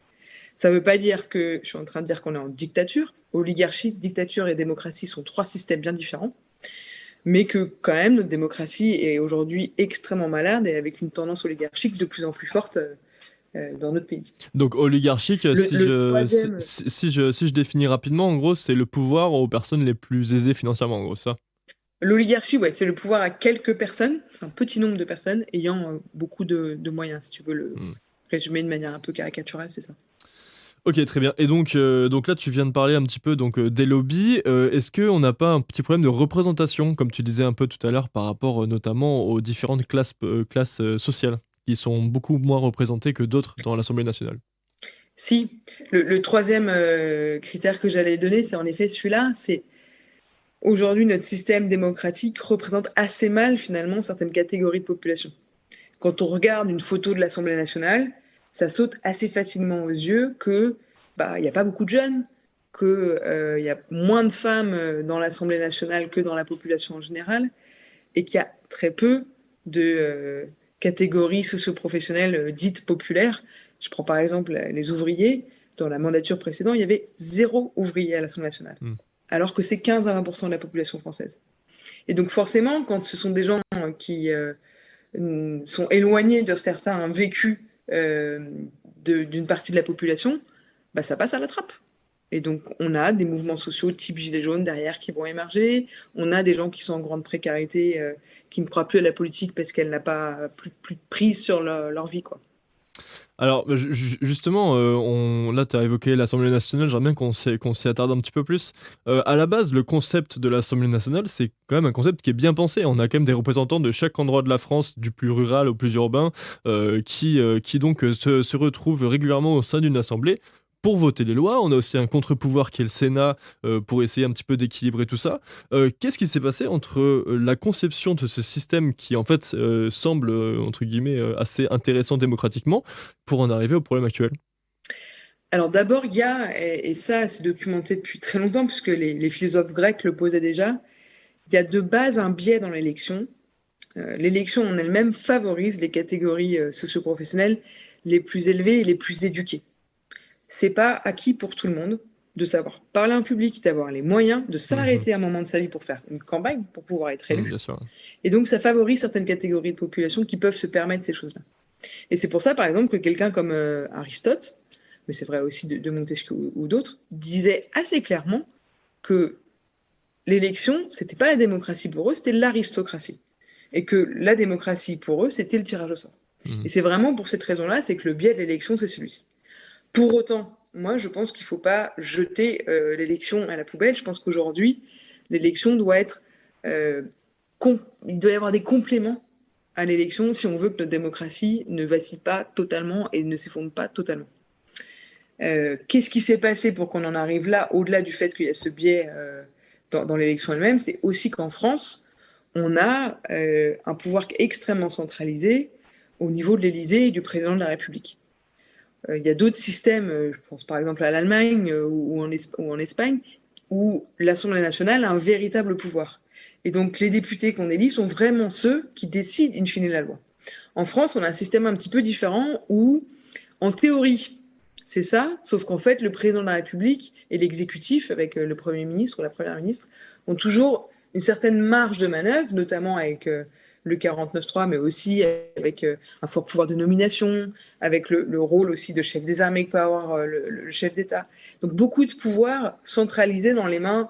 [SPEAKER 4] Ça ne veut pas dire que je suis en train de dire qu'on est en dictature. Oligarchie, dictature et démocratie sont 3 systèmes bien différents, mais que quand même notre démocratie est aujourd'hui extrêmement malade et avec une tendance oligarchique de plus en plus forte dans notre pays. Donc oligarchique,
[SPEAKER 3] si je définis rapidement, en gros, c'est le pouvoir aux personnes les plus aisées financièrement, en gros, ça.
[SPEAKER 4] L'oligarchie, ouais, c'est le pouvoir à quelques personnes, un petit nombre de personnes ayant beaucoup de moyens, si tu veux le résumer de manière un peu caricaturale, c'est ça.
[SPEAKER 3] Ok, très bien. Et donc là, tu viens de parler un petit peu des lobbies. Est-ce qu'on n'a pas un petit problème de représentation, comme tu disais un peu tout à l'heure, par rapport notamment aux différentes classes sociales, qui sont beaucoup moins représentées que d'autres dans l'Assemblée nationale ?
[SPEAKER 4] Si. Le troisième critère que j'allais donner, c'est en effet celui-là. C'est aujourd'hui, notre système démocratique représente assez mal, finalement, certaines catégories de population. Quand on regarde une photo de l'Assemblée nationale, ça saute assez facilement aux yeux que il n'y a pas beaucoup de jeunes, qu'il y a moins de femmes dans l'Assemblée nationale que dans la population en général, et qu'il y a très peu de catégories socio-professionnelles dites populaires. Je prends par exemple les ouvriers. Dans la mandature précédente, il y avait 0 ouvrier à l'Assemblée nationale, alors que c'est 15 à 20% de la population française. Et donc forcément, quand ce sont des gens qui sont éloignés de certains vécus d'une partie de la population, bah, ça passe à la trappe. Et donc, on a des mouvements sociaux type Gilets jaunes derrière qui vont émerger. On a des gens qui sont en grande précarité, qui ne croient plus à la politique parce qu'elle n'a pas plus de prise sur leur vie, quoi.
[SPEAKER 3] Alors, justement, là, tu as évoqué l'Assemblée nationale, j'aimerais bien qu'on s'y attarde un petit peu plus. À la base, le concept de l'Assemblée nationale, c'est quand même un concept qui est bien pensé. On a quand même des représentants de chaque endroit de la France, du plus rural au plus urbain, qui donc se retrouvent régulièrement au sein d'une assemblée pour voter les lois. On a aussi un contre-pouvoir qui est le Sénat pour essayer un petit peu d'équilibrer tout ça. Qu'est-ce qui s'est passé entre la conception de ce système qui en fait semble entre guillemets assez intéressant démocratiquement pour en arriver au problème actuel?
[SPEAKER 4] Alors d'abord, il y a, et ça c'est documenté depuis très longtemps, puisque les philosophes grecs le posaient déjà, il y a de base un biais dans l'élection. L'élection en elle-même favorise les catégories socio-professionnelles les plus élevées et les plus éduquées. C'est pas acquis pour tout le monde de savoir parler en public, d'avoir les moyens de s'arrêter à un moment de sa vie pour faire une campagne, pour pouvoir être élu.
[SPEAKER 3] Bien sûr.
[SPEAKER 4] Et donc, ça favorise certaines catégories de population qui peuvent se permettre ces choses-là. Et c'est pour ça, par exemple, que quelqu'un comme Aristote, mais c'est vrai aussi de Montesquieu ou d'autres, disait assez clairement que l'élection, c'était pas la démocratie pour eux, c'était l'aristocratie. Et que la démocratie, pour eux, c'était le tirage au sort. Et c'est vraiment pour cette raison-là, c'est que le biais de l'élection, c'est celui-ci. Pour autant, moi, je pense qu'il ne faut pas jeter l'élection à la poubelle. Je pense qu'aujourd'hui, l'élection doit être... il doit y avoir des compléments à l'élection si on veut que notre démocratie ne vacille pas totalement et ne s'effondre pas totalement. Qu'est-ce qui s'est passé pour qu'on en arrive là, au-delà du fait qu'il y a ce biais dans l'élection elle-même? C'est aussi qu'en France, on a un pouvoir extrêmement centralisé au niveau de l'Élysée et du président de la République. Il y a d'autres systèmes, je pense par exemple à l'Allemagne ou en Espagne, où l'Assemblée nationale a un véritable pouvoir. Et donc les députés qu'on élit sont vraiment ceux qui décident in fine la loi. En France, on a un système un petit peu différent où, en théorie, c'est ça, sauf qu'en fait, le président de la République et l'exécutif, avec le Premier ministre ou la Première ministre, ont toujours une certaine marge de manœuvre, notamment avec le 49.3, mais aussi avec un fort pouvoir de nomination, avec le rôle aussi de chef des armées que peut avoir le chef d'État. Donc beaucoup de pouvoir centralisé dans les mains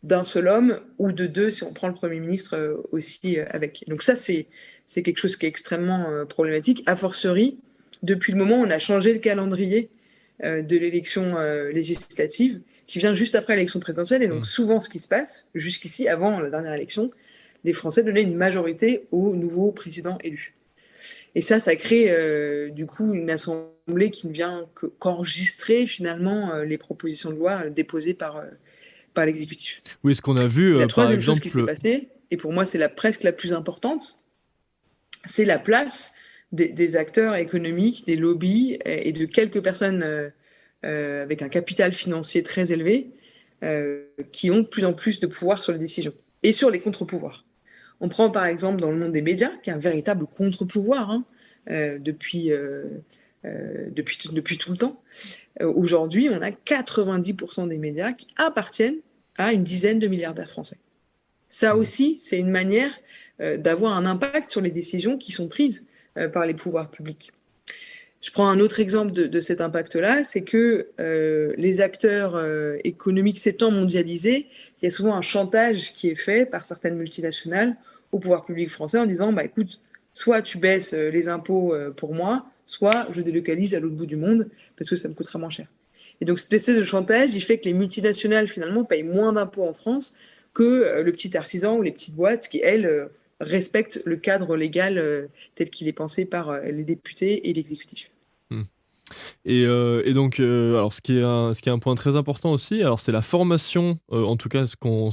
[SPEAKER 4] d'un seul homme, ou de deux si on prend le Premier ministre aussi avec. Donc ça, c'est quelque chose qui est extrêmement problématique, a fortiori, depuis le moment où on a changé le calendrier de l'élection législative, qui vient juste après l'élection présidentielle. Et donc souvent, ce qui se passe, jusqu'ici, avant la dernière élection, les Français donnaient une majorité au nouveau président élu. Et ça crée du coup une assemblée qui ne vient qu'enregistrer finalement les propositions de loi déposées par l'exécutif.
[SPEAKER 3] Oui, ce qu'on a vu,
[SPEAKER 4] la
[SPEAKER 3] par
[SPEAKER 4] troisième
[SPEAKER 3] exemple...
[SPEAKER 4] chose qui s'est passée, et pour moi c'est presque la plus importante, c'est la place des acteurs économiques, des lobbies et de quelques personnes avec un capital financier très élevé qui ont de plus en plus de pouvoir sur les décisions et sur les contre-pouvoirs. On prend par exemple dans le monde des médias, qui est un véritable contre-pouvoir depuis tout le temps. Aujourd'hui, on a 90% des médias qui appartiennent à une dizaine de milliardaires français. Ça aussi, c'est une manière d'avoir un impact sur les décisions qui sont prises par les pouvoirs publics. Je prends un autre exemple de cet impact-là, c'est que les acteurs économiques s'étant mondialisés, il y a souvent un chantage qui est fait par certaines multinationales au pouvoir public français en disant bah, écoute, soit tu baisses les impôts pour moi, soit je délocalise à l'autre bout du monde parce que ça me coûtera moins cher. Et donc cette espèce de chantage, il fait que les multinationales finalement payent moins d'impôts en France que le petit artisan ou les petites boîtes qui, elles, respectent le cadre légal tel qu'il est pensé par les députés et l'exécutif.
[SPEAKER 3] Et donc, alors ce qui est un point très important aussi, alors c'est la formation, en tout cas ce qu'on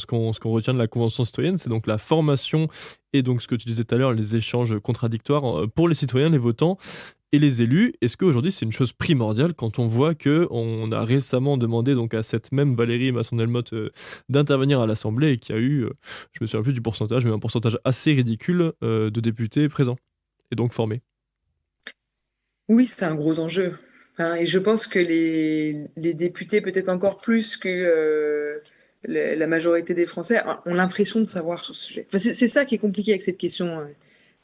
[SPEAKER 3] retient de la Convention citoyenne, c'est donc la formation et donc ce que tu disais tout à l'heure, les échanges contradictoires pour les citoyens, les votants et les élus. Est-ce qu'aujourd'hui c'est une chose primordiale quand on voit qu'on a récemment demandé donc à cette même Valérie Masson-Delmotte d'intervenir à l'Assemblée et qu'il y a eu, je me souviens plus du pourcentage, mais un pourcentage assez ridicule de députés présents et donc formés.
[SPEAKER 4] Oui, c'est un gros enjeu. Et je pense que les députés, peut-être encore plus que la majorité des Français, ont l'impression de savoir sur ce sujet. Enfin, c'est ça qui est compliqué avec cette question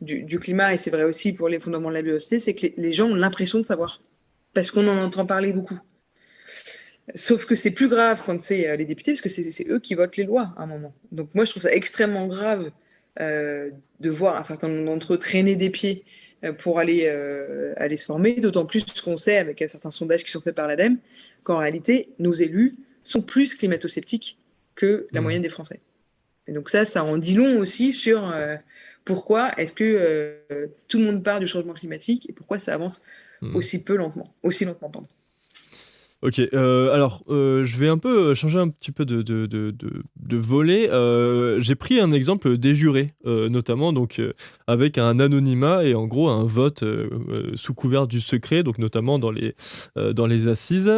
[SPEAKER 4] du climat, et c'est vrai aussi pour les fondements de la biodiversité, c'est que les gens ont l'impression de savoir, parce qu'on en entend parler beaucoup. Sauf que c'est plus grave quand c'est les députés, parce que c'est eux qui votent les lois à un moment. Donc moi, je trouve ça extrêmement grave de voir un certain nombre d'entre eux traîner des pieds pour aller se former, d'autant plus qu'on sait, avec certains sondages qui sont faits par l'ADEME, qu'en réalité, nos élus sont plus climato-sceptiques que la moyenne des Français. Et donc ça en dit long aussi sur pourquoi est-ce que tout le monde parle du changement climatique et pourquoi ça avance aussi lentement. Pardon.
[SPEAKER 3] Ok, alors je vais un peu changer un petit peu de volet. J'ai pris un exemple des jurés, notamment donc avec un anonymat et en gros un vote sous couvert du secret, donc notamment dans les assises.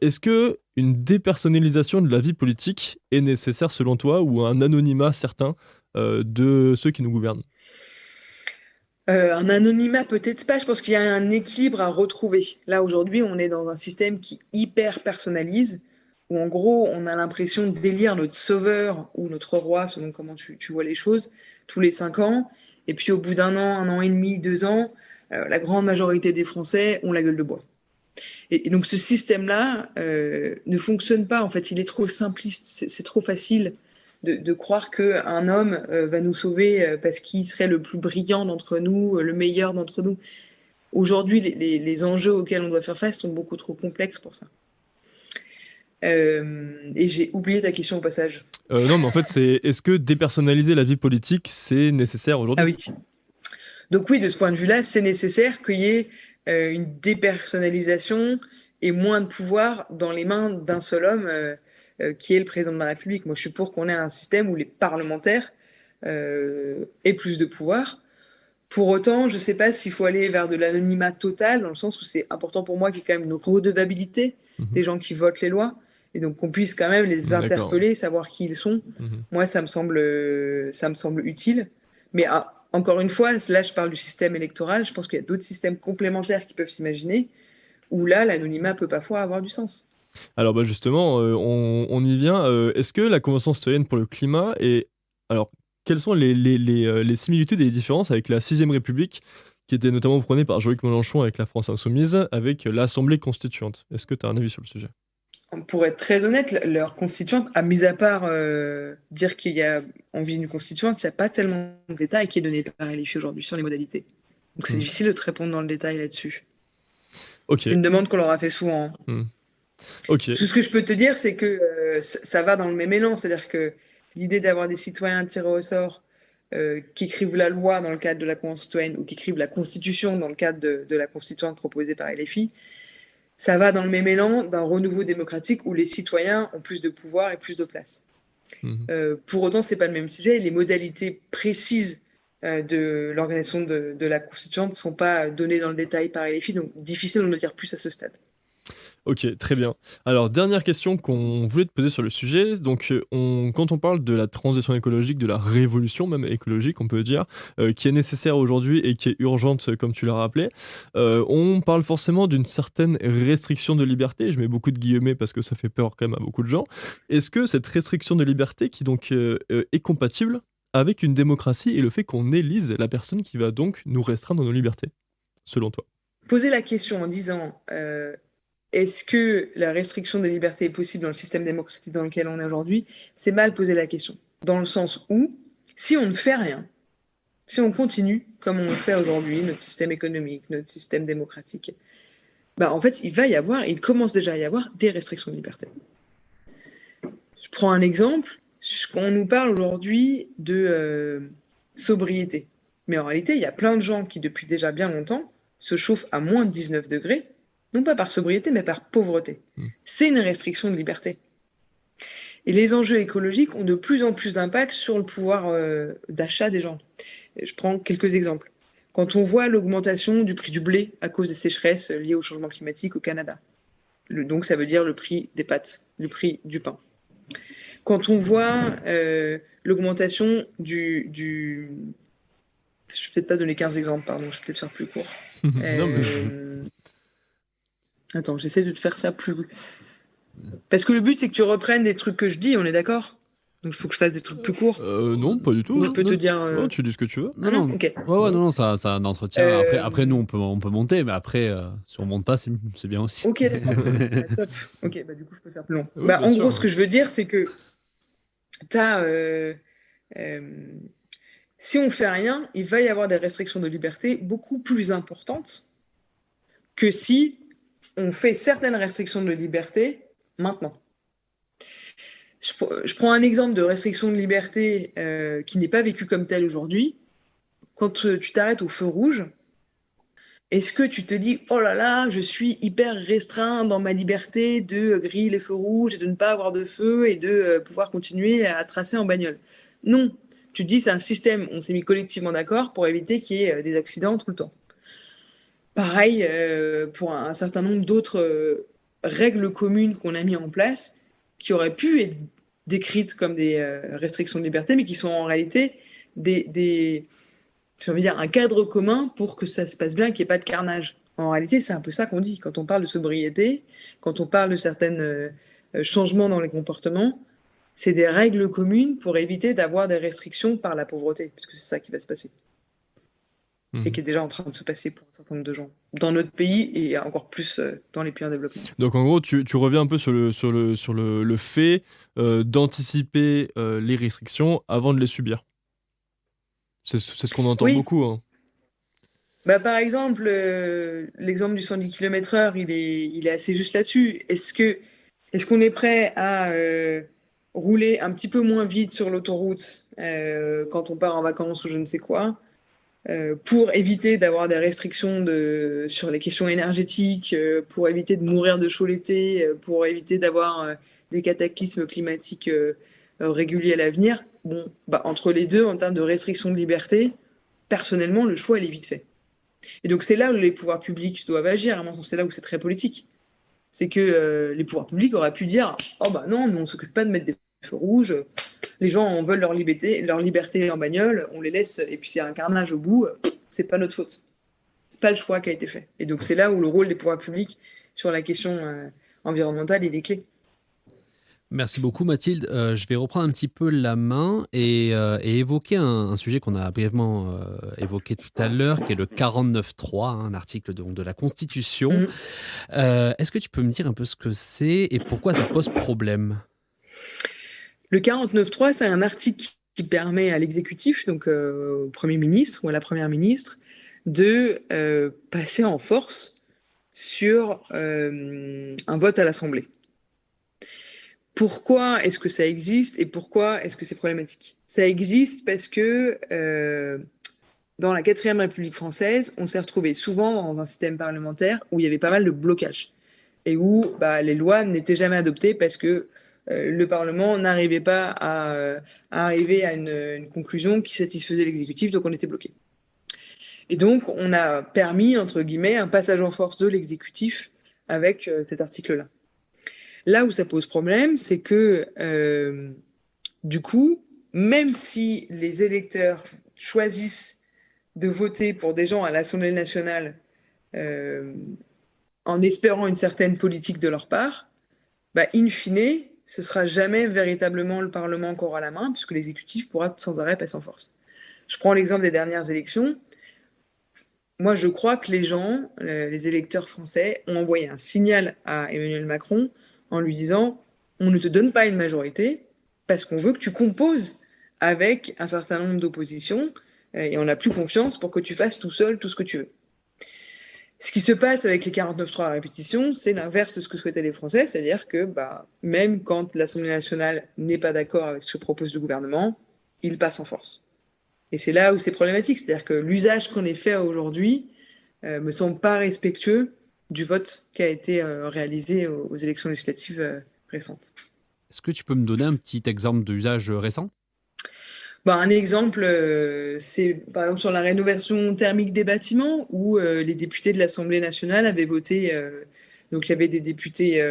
[SPEAKER 3] Est-ce que une dépersonnalisation de la vie politique est nécessaire selon toi, ou un anonymat certain de ceux qui nous gouvernent?
[SPEAKER 4] Un anonymat, peut-être pas. Je pense qu'il y a un équilibre à retrouver. Là, aujourd'hui, on est dans un système qui hyper personnalise, où en gros, on a l'impression d'élire notre sauveur ou notre roi, selon comment tu vois les choses, tous les 5 ans. Et puis, au bout d'un an et demi, 2 ans, la grande majorité des Français ont la gueule de bois. Et donc, ce système-là ne fonctionne pas. En fait, il est trop simpliste. C'est trop facile de croire qu'un homme va nous sauver parce qu'il serait le plus brillant d'entre nous, le meilleur d'entre nous. Aujourd'hui, les enjeux auxquels on doit faire face sont beaucoup trop complexes pour ça. Et j'ai oublié ta question au passage.
[SPEAKER 3] Non, mais en fait, est-ce que dépersonnaliser la vie politique, c'est nécessaire aujourd'hui?
[SPEAKER 4] Ah oui. Donc oui, de ce point de vue-là, c'est nécessaire qu'il y ait une dépersonnalisation et moins de pouvoir dans les mains d'un seul homme qui est le président de la République. Moi, je suis pour qu'on ait un système où les parlementaires aient plus de pouvoir. Pour autant, je ne sais pas s'il faut aller vers de l'anonymat total, dans le sens où c'est important pour moi qu'il y ait quand même une redevabilité des gens qui votent les lois, et donc qu'on puisse quand même les interpeller, savoir qui ils sont. Moi, ça me semble utile. Mais encore une fois, là, je parle du système électoral. Je pense qu'il y a d'autres systèmes complémentaires qui peuvent s'imaginer, où là, l'anonymat peut parfois avoir du sens.
[SPEAKER 3] Alors justement, on y vient. Est-ce que la Convention citoyenne pour le climat alors, quelles sont les similitudes et les différences avec la 6ème République, qui était notamment prônée par Jean-Luc Mélenchon avec la France Insoumise, avec l'Assemblée constituante? Est-ce que tu as un avis sur le sujet?
[SPEAKER 4] Pour être très honnête, leur constituante, à mis à part dire qu'il y a envie d'une constituante, il n'y a pas tellement de détails qui est donné par LFI aujourd'hui sur les modalités. Donc c'est difficile de te répondre dans le détail là-dessus.
[SPEAKER 3] Okay.
[SPEAKER 4] C'est une demande qu'on leur a fait souvent.
[SPEAKER 3] Okay.
[SPEAKER 4] Tout ce que je peux te dire, c'est que ça va dans le même élan. C'est-à-dire que l'idée d'avoir des citoyens tirés au sort qui écrivent la loi dans le cadre de la Convention citoyenne ou qui écrivent la Constitution dans le cadre de la constituante proposée par LFI, ça va dans le même élan d'un renouveau démocratique où les citoyens ont plus de pouvoir et plus de place. Pour autant, ce n'est pas le même sujet. Les modalités précises de l'organisation de la constituante ne sont pas données dans le détail par LFI, donc difficile d'en dire plus à ce stade.
[SPEAKER 3] Ok, très bien. Alors, dernière question qu'on voulait te poser sur le sujet. Donc, quand on parle de la transition écologique, de la révolution même écologique, on peut dire, qui est nécessaire aujourd'hui et qui est urgente, comme tu l'as rappelé, on parle forcément d'une certaine restriction de liberté. Je mets beaucoup de guillemets parce que ça fait peur quand même à beaucoup de gens. Est-ce que cette restriction de liberté, qui donc est compatible avec une démocratie et le fait qu'on élise la personne qui va donc nous restreindre nos libertés, selon toi?
[SPEAKER 4] Poser la question en disant... est-ce que la restriction des libertés est possible dans le système démocratique dans lequel on est aujourd'hui? C'est mal poser la question. Dans le sens où, si on ne fait rien, si on continue comme on le fait aujourd'hui, notre système économique, notre système démocratique, en fait, il commence déjà à y avoir des restrictions de liberté. Je prends un exemple. On nous parle aujourd'hui de sobriété. Mais en réalité, il y a plein de gens qui, depuis déjà bien longtemps, se chauffent à moins de 19 degrés, non pas par sobriété, mais par pauvreté. C'est une restriction de liberté. Et les enjeux écologiques ont de plus en plus d'impact sur le pouvoir d'achat des gens. Je prends quelques exemples. Quand on voit l'augmentation du prix du blé à cause des sécheresses liées au changement climatique au Canada, donc ça veut dire le prix des pâtes, le prix du pain. Quand on voit l'augmentation du... Je ne vais peut-être pas donner 15 exemples, pardon, je vais peut-être faire plus court.
[SPEAKER 3] Non, mais...
[SPEAKER 4] Attends, j'essaie de te faire ça plus... Parce que le but, c'est que tu reprennes des trucs que je dis, on est d'accord ? Donc, il faut que je fasse des trucs plus courts.
[SPEAKER 3] Non, pas du tout.
[SPEAKER 4] Je peux te dire.
[SPEAKER 3] Non, tu dis ce que tu veux.
[SPEAKER 2] Non, non.
[SPEAKER 4] Ok.
[SPEAKER 2] Non, ça un entretien. Après, nous, on peut monter, mais après, si on monte pas, c'est bien aussi.
[SPEAKER 4] Ok, d'accord. Top. Ok, bah, du coup, je peux faire plus long.
[SPEAKER 3] Oui, bien
[SPEAKER 4] En
[SPEAKER 3] sûr.
[SPEAKER 4] gros, ce que je veux dire, c'est que si on fait rien, il va y avoir des restrictions de liberté beaucoup plus importantes que si on fait certaines restrictions de liberté maintenant. Je prends un exemple de restriction de liberté qui n'est pas vécu comme tel aujourd'hui. Quand tu t'arrêtes au feu rouge, est-ce que tu te dis « Oh là là, je suis hyper restreint dans ma liberté de griller les feux rouges et de ne pas avoir de feu et de pouvoir continuer à tracer en bagnole ?» Non, tu te dis c'est un système, on s'est mis collectivement d'accord pour éviter qu'il y ait des accidents tout le temps. Pareil pour un certain nombre d'autres règles communes qu'on a mis en place qui auraient pu être décrites comme des restrictions de liberté, mais qui sont en réalité j'ai envie de dire, un cadre commun pour que ça se passe bien, qu'il n'y ait pas de carnage. En réalité, c'est un peu ça qu'on dit. Quand on parle de sobriété, quand on parle de certains changements dans les comportements, c'est des règles communes pour éviter d'avoir des restrictions par la pauvreté, puisque c'est ça qui va se passer. Et qui est déjà en train de se passer pour un certain nombre de gens, dans notre pays et encore plus dans les pays en développement.
[SPEAKER 3] Donc en gros, tu reviens un peu sur le fait d'anticiper les restrictions avant de les subir. C'est ce qu'on entend beaucoup. Hein.
[SPEAKER 4] Par exemple, l'exemple du 110 km/h, il est assez juste là-dessus. Est-ce qu'on est prêt à rouler un petit peu moins vite sur l'autoroute quand on part en vacances ou je ne sais quoi, pour éviter d'avoir des restrictions sur les questions énergétiques, pour éviter de mourir de chaud l'été, pour éviter d'avoir des cataclysmes climatiques réguliers à l'avenir? Bon, entre les deux, en termes de restrictions de liberté, personnellement, le choix, il est vite fait. Et donc, c'est là où les pouvoirs publics doivent agir. À mon sens, c'est là où c'est très politique. C'est que les pouvoirs publics auraient pu dire « Oh non, nous, on ne s'occupe pas de mettre des feux rouges. Les gens en veulent leur liberté en bagnole. On les laisse. Et puis, s'il y a un carnage au bout, c'est pas notre faute. » C'est pas le choix qui a été fait. Et donc, c'est là où le rôle des pouvoirs publics sur la question environnementale, il est clé.
[SPEAKER 2] Merci beaucoup Mathilde. Je vais reprendre un petit peu la main et évoquer un sujet qu'on a brièvement évoqué tout à l'heure, qui est le 49.3, un article de la Constitution. Est-ce que tu peux me dire un peu ce que c'est et pourquoi ça pose problème ?
[SPEAKER 4] Le 49.3, c'est un article qui permet à l'exécutif, donc au Premier ministre ou à la Première ministre, de passer en force sur un vote à l'Assemblée. Pourquoi est-ce que ça existe et pourquoi est-ce que c'est problématique ? Ça existe parce que dans la 4e République française, on s'est retrouvé souvent dans un système parlementaire où il y avait pas mal de blocages et où les lois n'étaient jamais adoptées parce que le Parlement n'arrivait pas à arriver à une conclusion qui satisfaisait l'exécutif, donc on était bloqué. Et donc, on a permis, entre guillemets, un passage en force de l'exécutif avec cet article-là. Là où ça pose problème, c'est que, du coup, même si les électeurs choisissent de voter pour des gens à l'Assemblée nationale en espérant une certaine politique de leur part, in fine, ce ne sera jamais véritablement le Parlement qui aura la main, puisque l'exécutif pourra sans arrêt passer en force. Je prends l'exemple des dernières élections. Moi, je crois que les gens, les électeurs français, ont envoyé un signal à Emmanuel Macron en lui disant « On ne te donne pas une majorité parce qu'on veut que tu composes avec un certain nombre d'oppositions et on n'a plus confiance pour que tu fasses tout seul tout ce que tu veux. » Ce qui se passe avec les 49.3 à répétition, c'est l'inverse de ce que souhaitaient les Français, c'est-à-dire que même quand l'Assemblée nationale n'est pas d'accord avec ce que propose le gouvernement, il passe en force. Et c'est là où c'est problématique, c'est-à-dire que l'usage qu'on est fait aujourd'hui me semble pas respectueux du vote qui a été réalisé aux élections législatives récentes.
[SPEAKER 2] Est-ce que tu peux me donner un petit exemple d'usage récent ?
[SPEAKER 4] Un exemple, c'est par exemple sur la rénovation thermique des bâtiments où les députés de l'Assemblée nationale avaient voté, donc il y avait des députés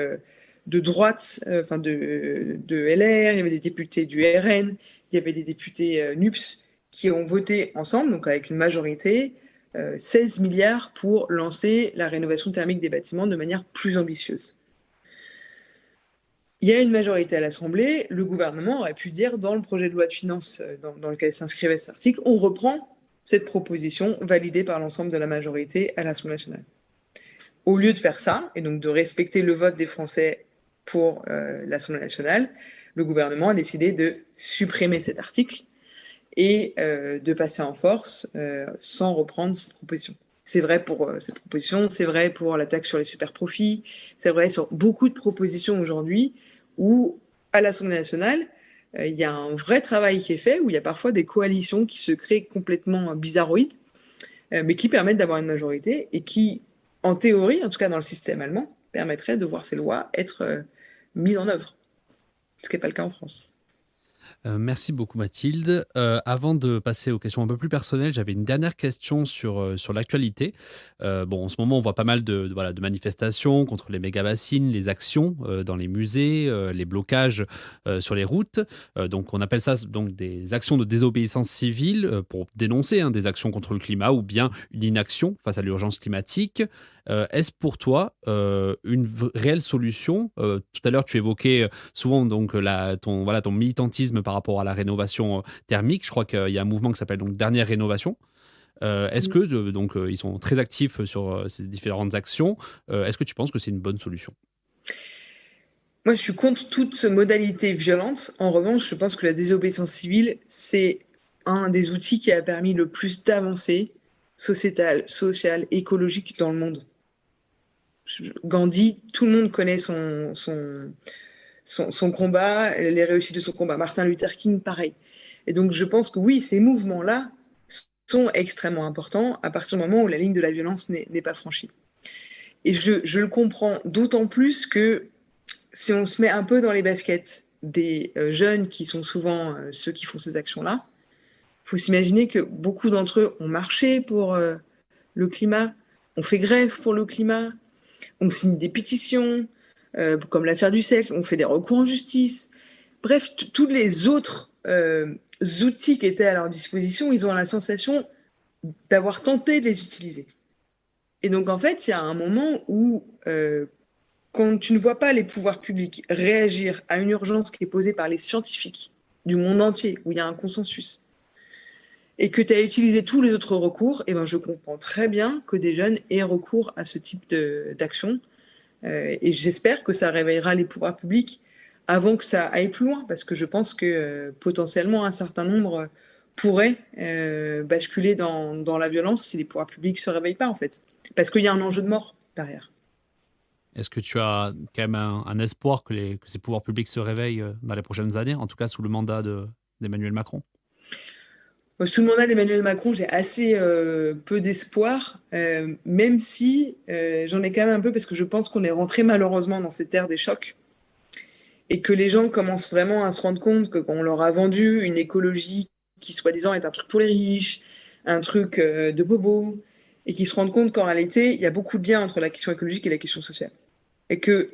[SPEAKER 4] de droite, de LR, il y avait des députés du RN, il y avait des députés NUPS qui ont voté ensemble, donc avec une majorité, 16 milliards pour lancer la rénovation thermique des bâtiments de manière plus ambitieuse. Il y a une majorité à l'Assemblée, le gouvernement aurait pu dire dans le projet de loi de finances dans lequel s'inscrivait cet article, on reprend cette proposition validée par l'ensemble de la majorité à l'Assemblée nationale. Au lieu de faire ça, et donc de respecter le vote des Français pour l'Assemblée nationale, le gouvernement a décidé de supprimer cet article et de passer en force sans reprendre cette proposition. C'est vrai pour cette proposition, c'est vrai pour la taxe sur les super-profits, c'est vrai sur beaucoup de propositions aujourd'hui où, à l'Assemblée nationale, il y a un vrai travail qui est fait, où il y a parfois des coalitions qui se créent complètement bizarroïdes, mais qui permettent d'avoir une majorité et qui, en théorie, en tout cas dans le système allemand, permettraient de voir ces lois être mises en œuvre, ce qui n'est pas le cas en France.
[SPEAKER 2] Merci beaucoup Mathilde. Avant de passer aux questions un peu plus personnelles, j'avais une dernière question sur l'actualité. En ce moment, on voit pas mal de manifestations contre les méga-bassines, les actions dans les musées, les blocages sur les routes. Donc on appelle ça donc des actions de désobéissance civile pour dénoncer des actions contre le climat ou bien une inaction face à l'urgence climatique. Est-ce pour toi une réelle solution? Tout à l'heure, tu évoquais souvent donc ton militantisme par rapport à la rénovation thermique. Je crois qu'il y a un mouvement qui s'appelle donc Dernière Rénovation. Est-ce que ils sont très actifs sur ces différentes actions? Est-ce que tu penses que c'est une bonne solution?
[SPEAKER 4] Moi, je suis contre toute modalité violente. En revanche, je pense que la désobéissance civile, c'est un des outils qui a permis le plus d'avancées sociétales, sociales, écologiques dans le monde. Gandhi, tout le monde connaît son combat, les réussites de son combat. Martin Luther King, pareil. Et donc, je pense que oui, ces mouvements-là sont extrêmement importants à partir du moment où la ligne de la violence n'est pas franchie. Et je le comprends d'autant plus que si on se met un peu dans les baskets des jeunes qui sont souvent ceux qui font ces actions-là, il faut s'imaginer que beaucoup d'entre eux ont marché pour le climat, ont fait grève pour le climat, on signe des pétitions, comme l'affaire du siècle, on fait des recours en justice. Bref, tous les autres outils qui étaient à leur disposition, ils ont la sensation d'avoir tenté de les utiliser. Et donc, en fait, il y a un moment où, quand tu ne vois pas les pouvoirs publics réagir à une urgence qui est posée par les scientifiques du monde entier, où il y a un consensus, et que tu as utilisé tous les autres recours, je comprends très bien que des jeunes aient recours à ce type d'action. Et j'espère que ça réveillera les pouvoirs publics avant que ça aille plus loin, parce que je pense que potentiellement un certain nombre pourraient basculer dans la violence si les pouvoirs publics ne se réveillent pas, en fait. Parce qu'il y a un enjeu de mort derrière.
[SPEAKER 2] Est-ce que tu as quand même un espoir que ces pouvoirs publics se réveillent dans les prochaines années, en tout cas sous le mandat d'Emmanuel Macron?
[SPEAKER 4] Sous le mandat d'Emmanuel Macron, j'ai assez peu d'espoir, même si j'en ai quand même un peu, parce que je pense qu'on est rentré malheureusement dans cette ère des chocs et que les gens commencent vraiment à se rendre compte qu'on leur a vendu une écologie qui, soi-disant, est un truc pour les riches, un truc de bobo, et qui se rendent compte qu'en réalité, il y a beaucoup de liens entre la question écologique et la question sociale. Et que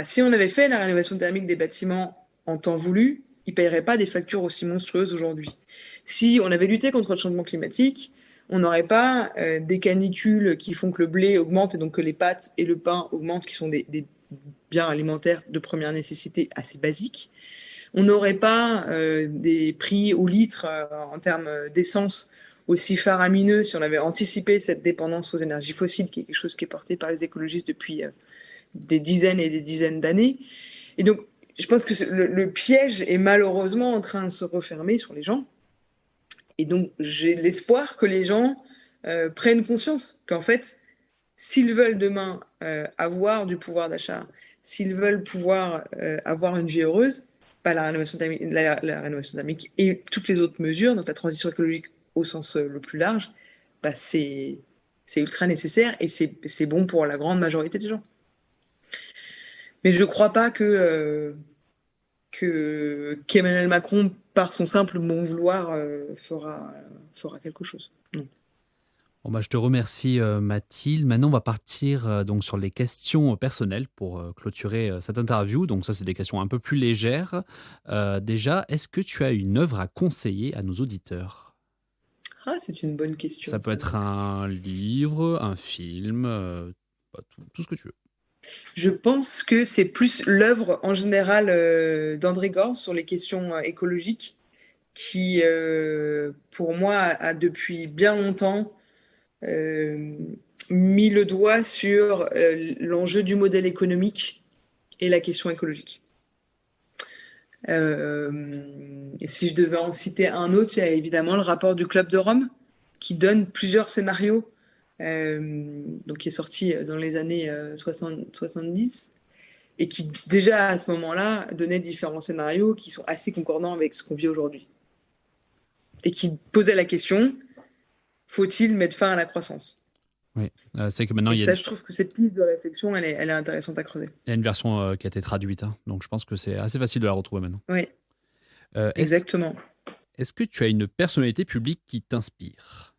[SPEAKER 4] si on avait fait la rénovation thermique des bâtiments en temps voulu, ils ne paieraient pas des factures aussi monstrueuses aujourd'hui. Si on avait lutté contre le changement climatique, on n'aurait pas des canicules qui font que le blé augmente et donc que les pâtes et le pain augmentent, qui sont des biens alimentaires de première nécessité assez basiques. On n'aurait pas des prix au litre en termes d'essence aussi faramineux si on avait anticipé cette dépendance aux énergies fossiles, qui est quelque chose qui est porté par les écologistes depuis des dizaines et des dizaines d'années. Et donc, je pense que le piège est malheureusement en train de se refermer sur les gens. Et donc, j'ai l'espoir que les gens prennent conscience qu'en fait, s'ils veulent demain avoir du pouvoir d'achat, s'ils veulent pouvoir avoir une vie heureuse, la rénovation thermique et toutes les autres mesures, donc la transition écologique au sens le plus large, c'est ultra nécessaire et c'est bon pour la grande majorité des gens. Mais je ne crois pas qu'Emmanuel Macron, par son simple bon vouloir, fera quelque chose. Non.
[SPEAKER 2] Bon je te remercie Mathilde. Maintenant, on va partir donc sur les questions personnelles pour clôturer cette interview. Donc ça, c'est des questions un peu plus légères. Déjà, est-ce que tu as une œuvre à conseiller à nos auditeurs?
[SPEAKER 4] C'est une bonne question.
[SPEAKER 2] Ça peut être un livre, un film, tout ce que tu veux.
[SPEAKER 4] Je pense que c'est plus l'œuvre en général d'André Gorz sur les questions écologiques qui, pour moi, a depuis bien longtemps mis le doigt sur l'enjeu du modèle économique et la question écologique. Et si je devais en citer un autre, il y a évidemment le rapport du Club de Rome qui donne plusieurs scénarios, donc qui est sorti dans les années 70 et qui déjà à ce moment-là donnait différents scénarios qui sont assez concordants avec ce qu'on vit aujourd'hui et qui posait la question: faut-il mettre fin à la croissance?
[SPEAKER 2] Oui, c'est que maintenant
[SPEAKER 4] Et
[SPEAKER 2] il y a
[SPEAKER 4] ça, je trouve que cette piste de réflexion, elle est intéressante à creuser.
[SPEAKER 2] une version qui a été traduite, hein, donc je pense que c'est assez facile de la retrouver maintenant.
[SPEAKER 4] Oui,
[SPEAKER 2] Est-ce
[SPEAKER 4] exactement.
[SPEAKER 2] que tu as une personnalité publique qui t'inspire?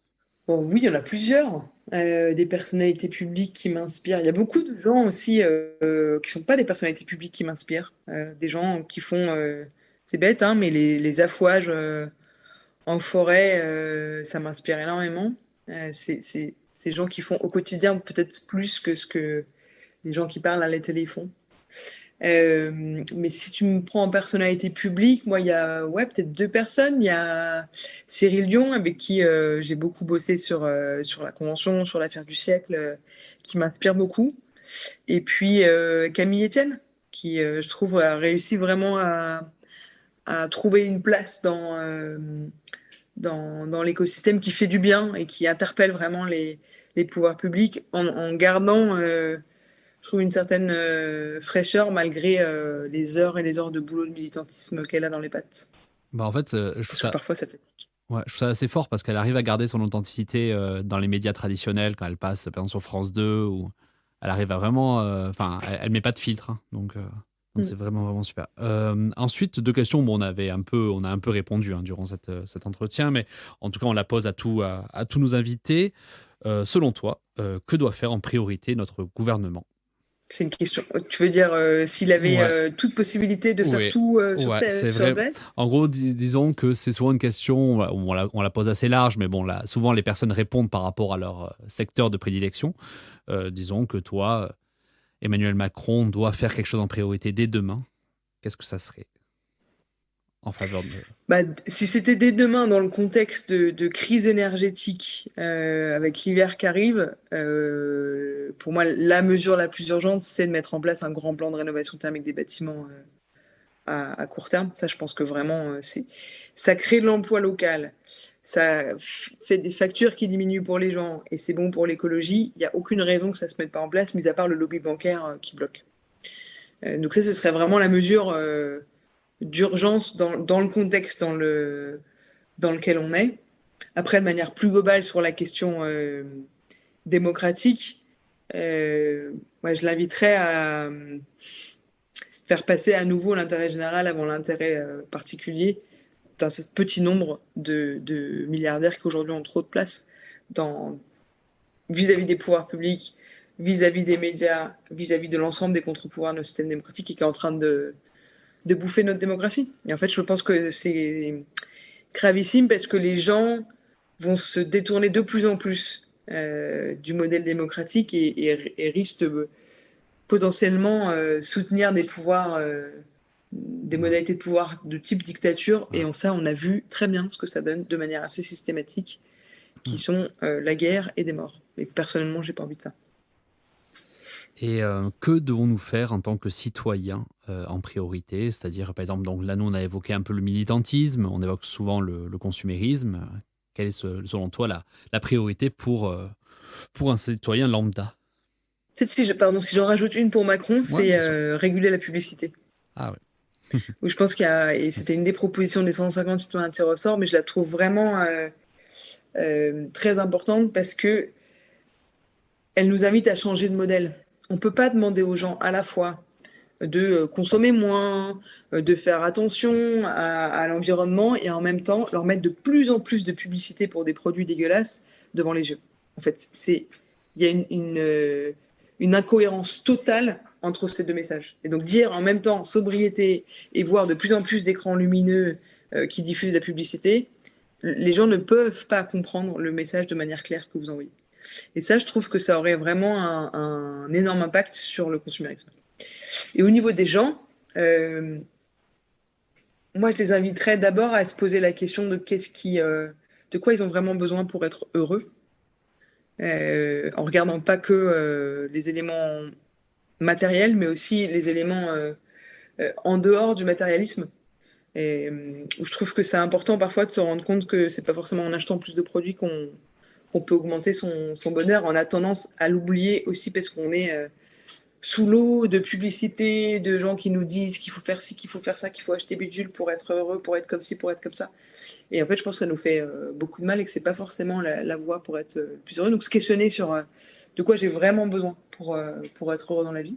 [SPEAKER 4] Bon, oui, il y en a plusieurs, des personnalités publiques qui m'inspirent. Il y a beaucoup de gens aussi qui sont pas des personnalités publiques qui m'inspirent. Des gens qui font, c'est bête, hein, mais les affouages en forêt, ça m'inspire énormément. C'est ces gens qui font au quotidien peut-être plus que ce que les gens qui parlent à la télé font. Mais si tu me prends en personnalité publique, moi, il y a peut-être 2 personnes. Il y a Cyril Dion, avec qui j'ai beaucoup bossé sur la Convention, sur l'affaire du siècle, qui m'inspire beaucoup. Et puis Camille Etienne, qui, je trouve, a réussi vraiment à trouver une place dans l'écosystème qui fait du bien et qui interpelle vraiment les pouvoirs publics en gardant... je trouve une certaine fraîcheur malgré les heures et les heures de boulot de militantisme qu'elle a dans les pattes.
[SPEAKER 2] Bah en fait, je trouve
[SPEAKER 4] Parce que
[SPEAKER 2] ça,
[SPEAKER 4] parfois, ça fatigue.
[SPEAKER 2] ouais, je trouve ça assez fort parce qu'elle arrive à garder son authenticité dans les médias traditionnels quand elle passe, par exemple, sur France 2, où elle arrive à vraiment... Enfin, elle met pas de filtre, hein, donc c'est vraiment super. Ensuite, 2 questions, bon, on a un peu répondu hein, durant cet entretien, mais en tout cas, on la pose à tous nos invités. Selon toi, que doit faire en priorité notre gouvernement?
[SPEAKER 4] C'est une question. Tu veux dire s'il avait toute possibilité de faire tout sur
[SPEAKER 2] c'est
[SPEAKER 4] sur
[SPEAKER 2] vrai.
[SPEAKER 4] Internet?
[SPEAKER 2] En gros, disons que c'est souvent une question, on la pose assez large, mais bon, là, souvent les personnes répondent par rapport à leur secteur de prédilection. Disons que toi, Emmanuel Macron doit faire quelque chose en priorité dès demain. Qu'est-ce que ça serait en faveur de...
[SPEAKER 4] Bah, si c'était dès demain dans le contexte de crise énergétique avec l'hiver qui arrive, pour moi, la mesure la plus urgente, c'est de mettre en place un grand plan de rénovation thermique des bâtiments à court terme. Ça, je pense que vraiment, ça crée de l'emploi local. Ça fait des factures qui diminuent pour les gens et c'est bon pour l'écologie. Il n'y a aucune raison que ça ne se mette pas en place, mis à part le lobby bancaire qui bloque. Donc ça, ce serait vraiment la mesure d'urgence dans le contexte dans lequel on est. Après, de manière plus globale sur la question démocratique, moi, je l'inviterais à faire passer à nouveau l'intérêt général avant l'intérêt particulier d'un petit nombre de milliardaires qui aujourd'hui ont trop de place vis-à-vis des pouvoirs publics, vis-à-vis des médias, vis-à-vis de l'ensemble des contre-pouvoirs de notre système démocratique et qui est en train de bouffer notre démocratie. Et en fait, je pense que c'est gravissime parce que les gens vont se détourner de plus en plus du modèle démocratique et risquent de potentiellement soutenir des pouvoirs, des modalités de pouvoir de type dictature. Et en ça, on a vu très bien ce que ça donne de manière assez systématique, qui sont la guerre et des morts. Et personnellement, j'ai pas envie de ça.
[SPEAKER 2] Et que devons-nous faire en tant que citoyens en priorité? C'est-à-dire, par exemple, donc là, nous, on a évoqué un peu le militantisme, on évoque souvent le consumérisme. Quelle est, selon toi, la priorité pour un citoyen lambda?
[SPEAKER 4] Peut-être si j'en rajoute une pour Macron, c'est réguler la publicité.
[SPEAKER 2] Ah ouais.
[SPEAKER 4] Où je pense et c'était une des propositions des 150 citoyens tirés au sort, mais je la trouve vraiment très importante parce que elle nous invite à changer de modèle. On ne peut pas demander aux gens à la fois de consommer moins, de faire attention à l'environnement et en même temps leur mettre de plus en plus de publicité pour des produits dégueulasses devant les yeux. En fait, il y a une incohérence totale entre ces 2 messages. Et donc dire en même temps sobriété et voir de plus en plus d'écrans lumineux qui diffusent la publicité, les gens ne peuvent pas comprendre le message de manière claire que vous envoyez. Et ça, je trouve que ça aurait vraiment un énorme impact sur le consumérisme. Et au niveau des gens, moi, je les inviterais d'abord à se poser la question de de quoi ils ont vraiment besoin pour être heureux, en regardant pas que les éléments matériels, mais aussi les éléments en dehors du matérialisme. Et où je trouve que c'est important parfois de se rendre compte que c'est pas forcément en achetant plus de produits qu'on peut augmenter son bonheur. On a tendance à l'oublier aussi parce qu'on est sous l'eau de publicité, de gens qui nous disent qu'il faut faire ci, qu'il faut faire ça, qu'il faut acheter bidule pour être heureux, pour être comme ci, pour être comme ça. Et en fait, je pense que ça nous fait beaucoup de mal et que c'est pas forcément la voie pour être plus heureux. Donc se questionner sur de quoi j'ai vraiment besoin pour être heureux dans la vie.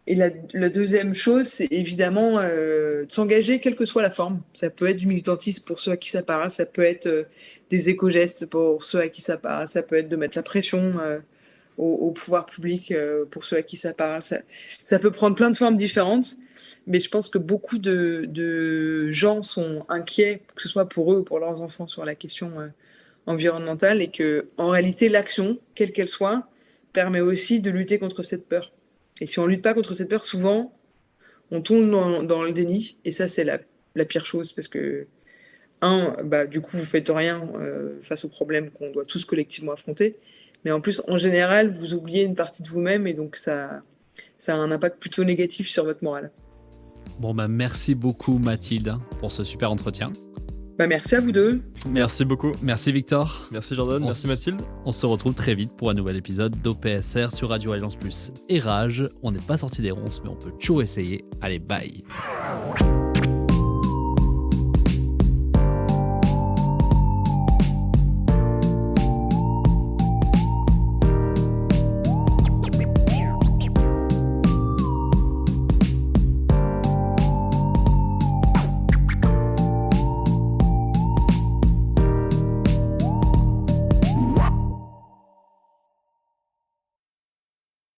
[SPEAKER 4] Et la deuxième chose, c'est évidemment de s'engager, quelle que soit la forme. Ça peut être du militantisme pour ceux à qui ça parle, ça peut être des éco-gestes pour ceux à qui ça parle, ça peut être de mettre la pression au pouvoir public pour ceux à qui ça parle. Ça peut prendre plein de formes différentes, mais je pense que beaucoup de gens sont inquiets, que ce soit pour eux ou pour leurs enfants, sur la question environnementale, et que en réalité, l'action, quelle qu'elle soit, permet aussi de lutter contre cette peur. Et si on lutte pas contre cette peur, souvent, on tombe dans le déni. Et ça, c'est la pire chose. Parce que, du coup, vous faites rien face aux problèmes qu'on doit tous collectivement affronter. Mais en plus, en général, vous oubliez une partie de vous-même. Et donc, ça a un impact plutôt négatif sur votre morale.
[SPEAKER 2] Bon, merci beaucoup Mathilde pour ce super entretien.
[SPEAKER 4] Merci à vous deux.
[SPEAKER 3] Merci beaucoup.
[SPEAKER 2] Merci Victor.
[SPEAKER 3] Merci Jordan, merci Mathilde.
[SPEAKER 2] On se retrouve très vite pour un nouvel épisode d'OPSR sur Radio Alliance Plus et Rage. On n'est pas sorti des ronces, mais on peut toujours essayer. Allez, bye.